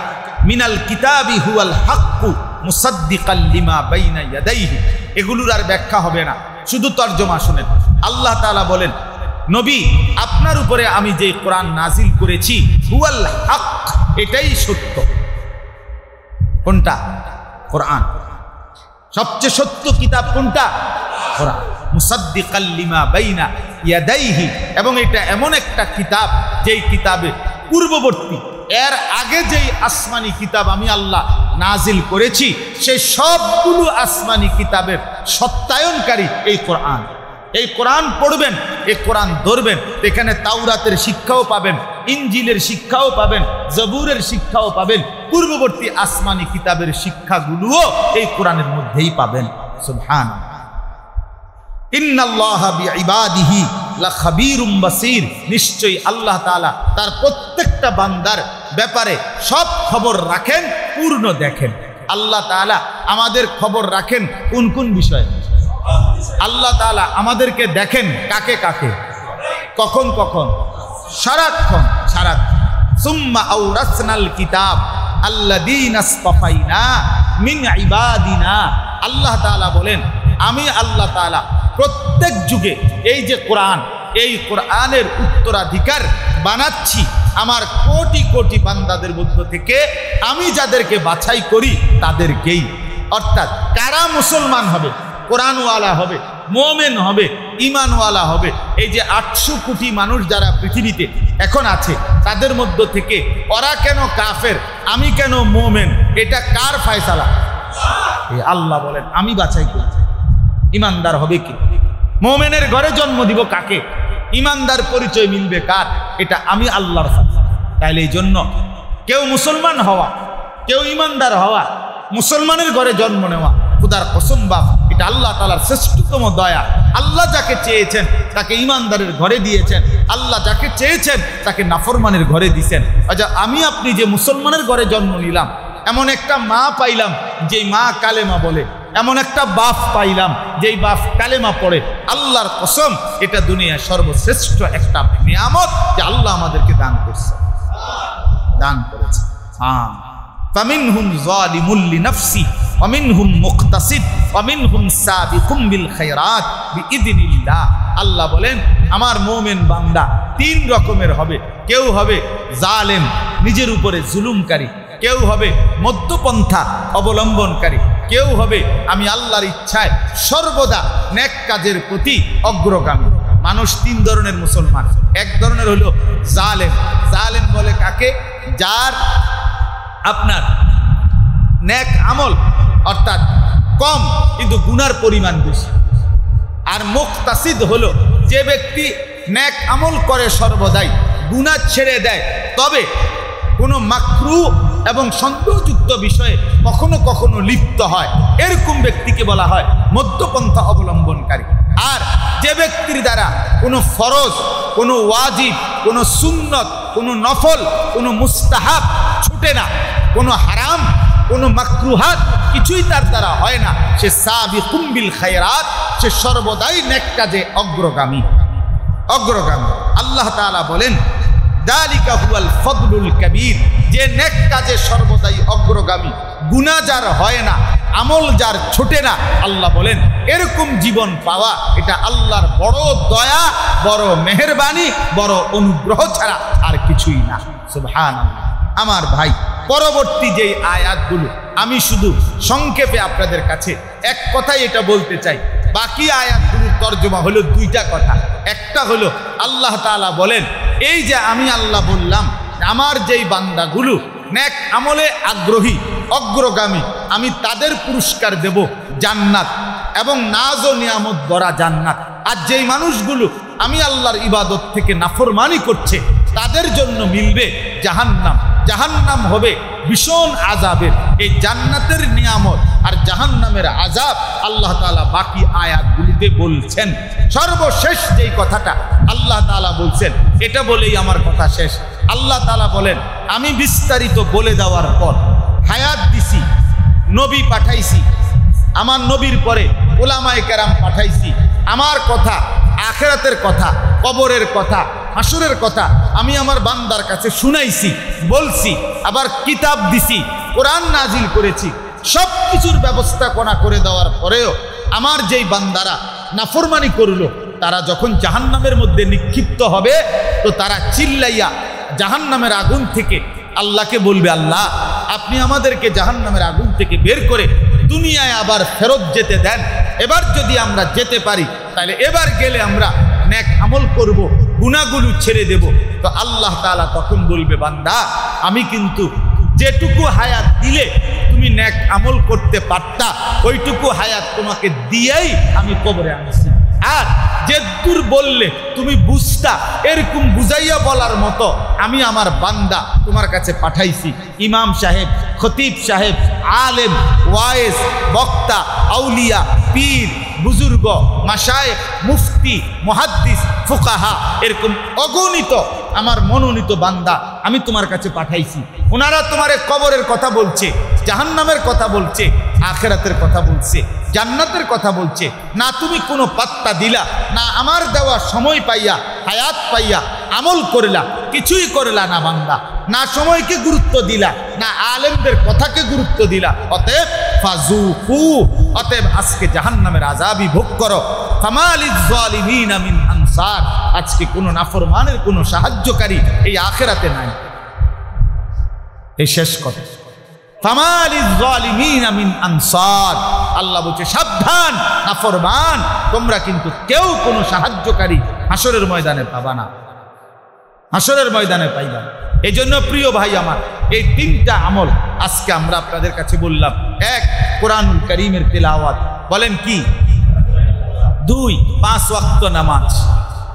মিনাল কিতাবি হুয়াল হাক্কু মুসাদ্দিকাল লিমা বাইনা ইয়াদাইহি, এগুলোর আর ব্যাখ্যা হবে না, শুধু তরজমা শুনেন। আল্লাহ তাআলা বলেন নবী আপনার উপরে আমি যে কোরআন নাজিল করেছি হুয়াল হক, এটাই সত্য, কোনটা? কোরআন। সবচেয়ে সত্য কিতাব কোনটা? কোরআন। মুসাদ্দিকাল লিমা বাইনা ইয়াদাইহি, এবং এটা এমন একটা কিতাব যেই কিতাবে পূর্ববর্তী এর আগে যেই আসমানি কিতাব আমি আল্লাহ নাজিল করেছি সেই সবগুলো আসমানি কিতাবের সত্যায়নকারী এই কোরআন। এই কোরআন পড়বেন, এই কোরআন ধরবেন, এখানে তাওরাতের শিক্ষাও পাবেন, ইনজিলের শিক্ষাও পাবেন, জবুরের শিক্ষাও পাবেন, পূর্ববর্তী আসমানি কিতাবের শিক্ষাগুলোও এই কোরআনের মধ্যেই পাবেন। সুবহানাল্লাহ। ইন্নাল্লাহা বিইবাদিহি লাখাবীরুম বাসীর, নিশ্চয়ই আল্লাহ তাআলা তার প্রত্যেকটা বান্দার ব্যাপারে সব খবর রাখেন, পূর্ণ দেখেন। আল্লাহ তাআলা আমাদের খবর রাখেন কোন কোন বিষয়ে? আল্লাহ তাআলা আমাদেরকে দেখেন কাকে কাকে, কখন কখন? সারাক্ষণ, সারাক্ষণ। সুম্মা আওরাসনাল কিতাব আল্লাযীনা ইসতাফাইনা মিন ইবাদিনা। আল্লাহ তাআলা বলেন আমি আল্লাহ তাআলা প্রত্যেক যুগে এই যে কোরআন, এই কোরআনের উত্তরাধিকার বানাচ্ছি আমার কোটি কোটি বান্দাদের মধ্য থেকে। আমি যাদেরকে বাছাই করি তাদেরকেই, অর্থাৎ কারা মুসলমান হবে, কোরআনওয়ালা হবে, মোমেন হবে, ইমানওয়ালা হবে। এই যে 800 কোটি মানুষ যারা পৃথিবীতে এখন আছে তাদের মধ্য থেকে ওরা কেন কাফের, আমি কেন মোমেন, এটা কার ফয়সালা? আল্লাহ বলেন আমি বাছাই করি। ইমানদার হবে কি? মোমেনের ঘরে জন্ম দিব কাকে? ইমানদার পরিচয় মিলবে কার? এটা আমি আল্লাহর ফয়সালা। তাইলে এই জন্য কেউ মুসলমান হওয়া, কেউ ইমানদার হওয়া, মুসলমানের ঘরে জন্ম নেওয়া খুদার কসম বাপ, এটা আল্লাহ তাআলার শ্রেষ্ঠতম দয়া। আল্লাহ যাকে চেয়েছেন তাকে ইমানদারের ঘরে দিয়েছেন, আল্লাহ যাকে চেয়েছেন তাকে নাফরমানের ঘরে দিয়েছেন। আচ্ছা, আমি আপনি যে মুসলমানের ঘরে জন্ম নিলাম, এমন একটা মা পাইলাম যেই মা কালেমা বলে, এমন একটা বাপ পাইলাম যেই বাপ কালেমা পড়ে, আল্লাহর কসম এটা দুনিয়ার সর্বশ্রেষ্ঠ একটা নিয়ামত যে আল্লাহ আমাদেরকে দান করছে, দান করেছে। হ্যাঁ, ফামিনহুম যালিমুল লিনাফসি ওয়া মিনহুম মুকতাসিদ ওয়া মিনহুম সাবিকুম বিল খায়রাত বিইذনিল্লাহ। আল্লাহ বলেন আমার মুমিন বান্দা 3 রকমের হবে। কেউ হবে জালেম, নিজের উপরে জুলুমকারী, কেউ হবে মধ্যপন্থা অবলম্বনকারী, কেউ হবে আমি আল্লাহর ইচ্ছায় সর্বদা নেক কাজের প্রতি অগ্রগামী। মানুষ 3 ধরনের মুসলমান। এক ধরনের হলো জালেম। জালেম বলে কাকে? যার আপনার নেক আমল অর্থাৎ কম কিন্তু গুনার পরিমাণ বেশি। আর মুকতাসিদ হলো যে ব্যক্তি নেক আমল করে সর্বদাই, গুনাহ ছেড়ে দেয়, তবে কোনো মাকরু এবং সন্দেহযুক্ত বিষয়ে কখনো কখনো লিপ্ত হয়, এরকম ব্যক্তিকে বলা হয় মধ্যপন্থা অবলম্বনকারী। আর যে ব্যক্তির দ্বারা কোনো ফরজ, কোনো ওয়াজিব, কোনো সুন্নত, কোনো নফল, কোনো মুস্তাহাব ছুটে না, কোনো হারাম, কোনো মাকরুহাত কিছুই তার দ্বারা হয় না, সে সাবিকুম বিল খায়রাত, সে সর্বদাই নেক কাজে অগ্রগামী, অগ্রগামী। আল্লাহ তাআলা বলেন যালিকা হুয়াল ফদলুল কাবীর, যে নেক কাজে সর্বদাই অগ্রগামী, গুনাহ যার হয় না, আমল যার ছোটে না, আল্লাহ বলেন এরকম জীবন পাওয়া এটা আল্লাহর বড় দয়া, বড় মেহেরবানি, বড় অনুগ্রহ ছাড়া আর কিছুই না। সুবহানাল্লাহ। আমার ভাই, পরবর্তী যেই আয়াতগুলো আমি শুধু সংক্ষেপে আপনাদের কাছে এক কথাই এটা বলতে চাই। বাকি আয়াতগুলোর তর্জমা হলো 2টা কথা। একটা হলো আল্লাহ তাআলা বলেন এই যে আমি আল্লাহ বললাম আমার যেই বান্দাগুলো নেক আমলে আগ্রহী, অগ্রগামী, আমি তাদের পুরস্কার দেব জান্নাত এবং নাজ ও নিয়ামত ভরা জান্নাত। আর যেই মানুষগুলো আমি আল্লাহর ইবাদত থেকে নাফরমানি করছে তাদের জন্য মিলবে জাহান্নাম। জাহান্নাম হবে ভীষণ আযাবের। এই জান্নাতের নিয়ামত আর জাহান্নামের আযাব আল্লাহ তাআলা বাকি আয়াতগুলিতে বলছেন। সর্বশেষ যেই কথাটা আল্লাহ তাআলা বলছেন, এটা বলেই আমার কথা শেষ। আল্লাহ তাআলা বলেন আমি বিস্তারিত বলে দেওয়ার পর হায়াত দিছি, নবী পাঠাইছি, আমার নবীর পরে উলামায়ে কেরাম পাঠাইছি, আমার কথা, আখিরাতের কথা, কবরের কথা, হাসরের কথা আমি আমার বান্দার কাছে শুনাইছি, বলছি, আবার কিতাব দিছি, কোরআন নাজিল করেছি। সব কিছুর ব্যবস্থাপনা করে দেওয়ার পরেও আমার যেই বান্দারা নাফরমানি করলো, তারা যখন জাহান্নামের মধ্যে নিক্ষিপ্ত হবে তো তারা চিল্লাইয়া জাহান্নামের আগুন থেকে আল্লাহকে বলবে, আল্লাহ আপনি আমাদেরকে জাহান্নামের আগুন থেকে বের করে দুনিয়ায় আবার ফেরত যেতে দেন। এবার যদি আমরা যেতে পারি তাহলে এবার গেলে আমরা নেক আমল করব, গুনাহগুলো ছেড়ে দেব। তো আল্লাহ তাআলা তখন বলবে, বান্দা আমি কিন্তু যেটুকু হায়াত দিলে তুমি নেক আমল করতে পারতা ওইটুকু হায়াত তোমাকে দিয়েই আমি কবরে আনছি। আর যে দূর বললে তুমি বুঝতা, এরকম বুঝাইয়া বলার মতো আমি আমার বান্দা তোমার কাছে পাঠাইছি। ইমাম সাহেব, খতিব সাহেব, আলেম, ওয়াইজ, বক্তা, আউলিয়া, পীর, বুজুর্গ, মাশায়েখ, মুফতি, মুহাদ্দিস, ফুকাহা, এরকম অগণিত আমার মনোনীত বান্দা আমি তোমার কাছে পাঠাইছি। ওনারা তোমারে কবরের কথা বলছে, জাহান্নামের কথা বলছে, আখিরাতের কথা বলছে, জান্নাতের কথা বলছে। না তুমি কোনো পাত্তা দিলা, না আমার দেওয়া সময় পাইয়া, হায়াত পাইয়া আমল করলা, কিছুই করলা না বান্দা। না সময়কে গুরুত্ব দিলা, না আলেমদের কথাকে গুরুত্ব দিলা। অতএব ফাযুকু, অতএব আজকে জাহান্নামের আযাবই ভোগ করো। ফামালিজ যালিমিনা মিন আনসার, আজকে কোনো নাফরমানের কোনো সাহায্যকারী এই আখিরাতে নাই। এই শেষ কথা। ফামালিজ যালিমিনা মিন আনসার, আল্লাহ বলছে সাবধান নাফরমান, তোমরা কিন্তু কেউ কোনো সাহায্যকারী হাসরের ময়দানে পাবা না, হাসরের ময়দানে পাইবা না। এই জন্য প্রিয় ভাই আমার, এই তিনটা আমল আজকে আমরা আপনাদের কাছে বললাম। এক, কোরআনুল কারীমের তিলাওয়াত, বলেন কি? 2, 5 ওয়াক্ত নামাজ।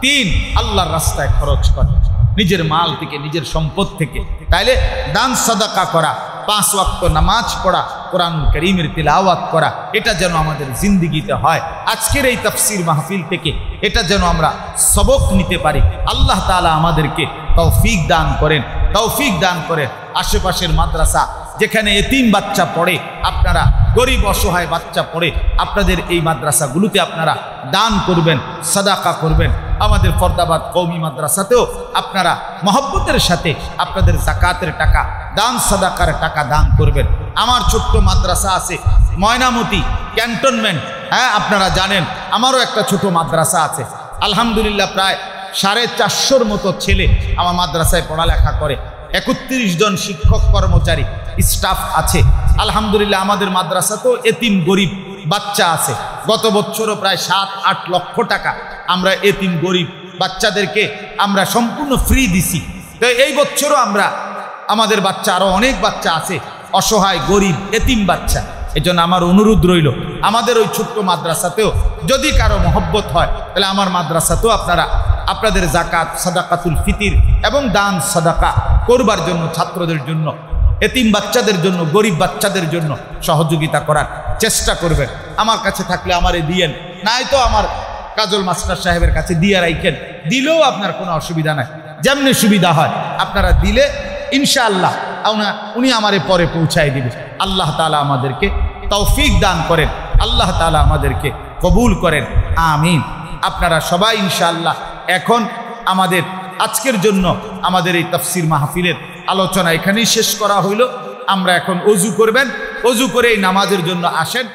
3, আল্লাহর রাস্তায় খরচ করা, নিজের মাল থেকে, নিজের সম্পদ থেকে। তাইলে দান সাদাকা করা, 5 ওয়াক্ত নামাজ পড়া, কোরআনুল কারীমের তিলাওয়াত করা, এটা যেন আমাদের জিন্দেগিতে হয়। আজকের এই তাফসীর মাহফিল থেকে এটা যেন আমরা সবক নিতে পারি। আল্লাহ তাআলা আমাদেরকে তৌফিক দান করেন, তৌফিক দান করেন। আশেপাশের মাদ্রাসা যেখানে এতিম বাচ্চা পড়ে, আপনারা গরিব অসহায় বাচ্চা পড়ে, আপনাদের এই মাদ্রাসাগুলোতে আপনারা দান করবেন, সাদাকা করবেন। আমাদের ফরদাবাদ কওমি মাদ্রাসাতেও আপনারা মহব্বতের সাথে আপনাদের যাকাতের টাকা, দান সাদাকার টাকা দান করবেন। আমার ছোট্ট মাদ্রাসা আছে ময়নামতি ক্যান্টনমেন্ট, হ্যাঁ আপনারা জানেন। আমারও একটা ছোট মাদ্রাসা আছে, আলহামদুলিল্লাহ প্রায় 450 মতো ছেলে আমার মাদ্রাসায় পড়ালেখা করে। 31 জন শিক্ষক কর্মচারী স্টাফ আছে। আলহামদুলিল্লাহ আমাদের মাদ্রাসাতেও এতিম গরিব বাচ্চা আছে। গত বছরও প্রায় 7-8 লক্ষ টাকা আমরা এতিম গরিব বাচ্চাদেরকে আমরা সম্পূর্ণ ফ্রি দিছি। তো এই বছরও আমরা, আমাদের বাচ্চা আরও অনেক বাচ্চা আছে অসহায় গরিব এতিম বাচ্চা। এজন্য আমার অনুরোধ রইল, আমাদের ওই ছোট্ট মাদ্রাসাতেও যদি কারো মহব্বত হয় তাহলে আমার মাদ্রাসাতেও আপনারা আপনাদের যাকাত, সাদাকাতুল ফিতির এবং দান সাদাকা করবার জন্য, ছাত্রদের জন্য, এতিম বাচ্চাদের জন্য, গরিব বাচ্চাদের জন্য সহযোগিতা করার চেষ্টা করবেন। আমার কাছে থাকলে আমারে দিয়েন, নাই তো আমার কাজল মাস্টার সাহেবের কাছে দিয়ে রাখেন, দিলেও আপনার কোনো অসুবিধা নাই। যেমনি সুবিধা হয় আপনারা দিলে ইনশাআল্লাহ উনি আমারে পরে পৌঁছায় দিবে। আল্লাহ তাআলা আমাদেরকে তৌফিক দান করেন, আল্লাহ তাআলা আমাদেরকে কবুল করেন, আমিন। আপনারা সবাই ইনশাআল্লাহ এখন আমাদের আজকের জন্য আমাদের এই তাফসীর মাহফিলের আলোচনা এখানেই শেষ করা হইল। আমরা এখন ওযু করবেন, ওযু করে এই নামাজের জন্য আসেন।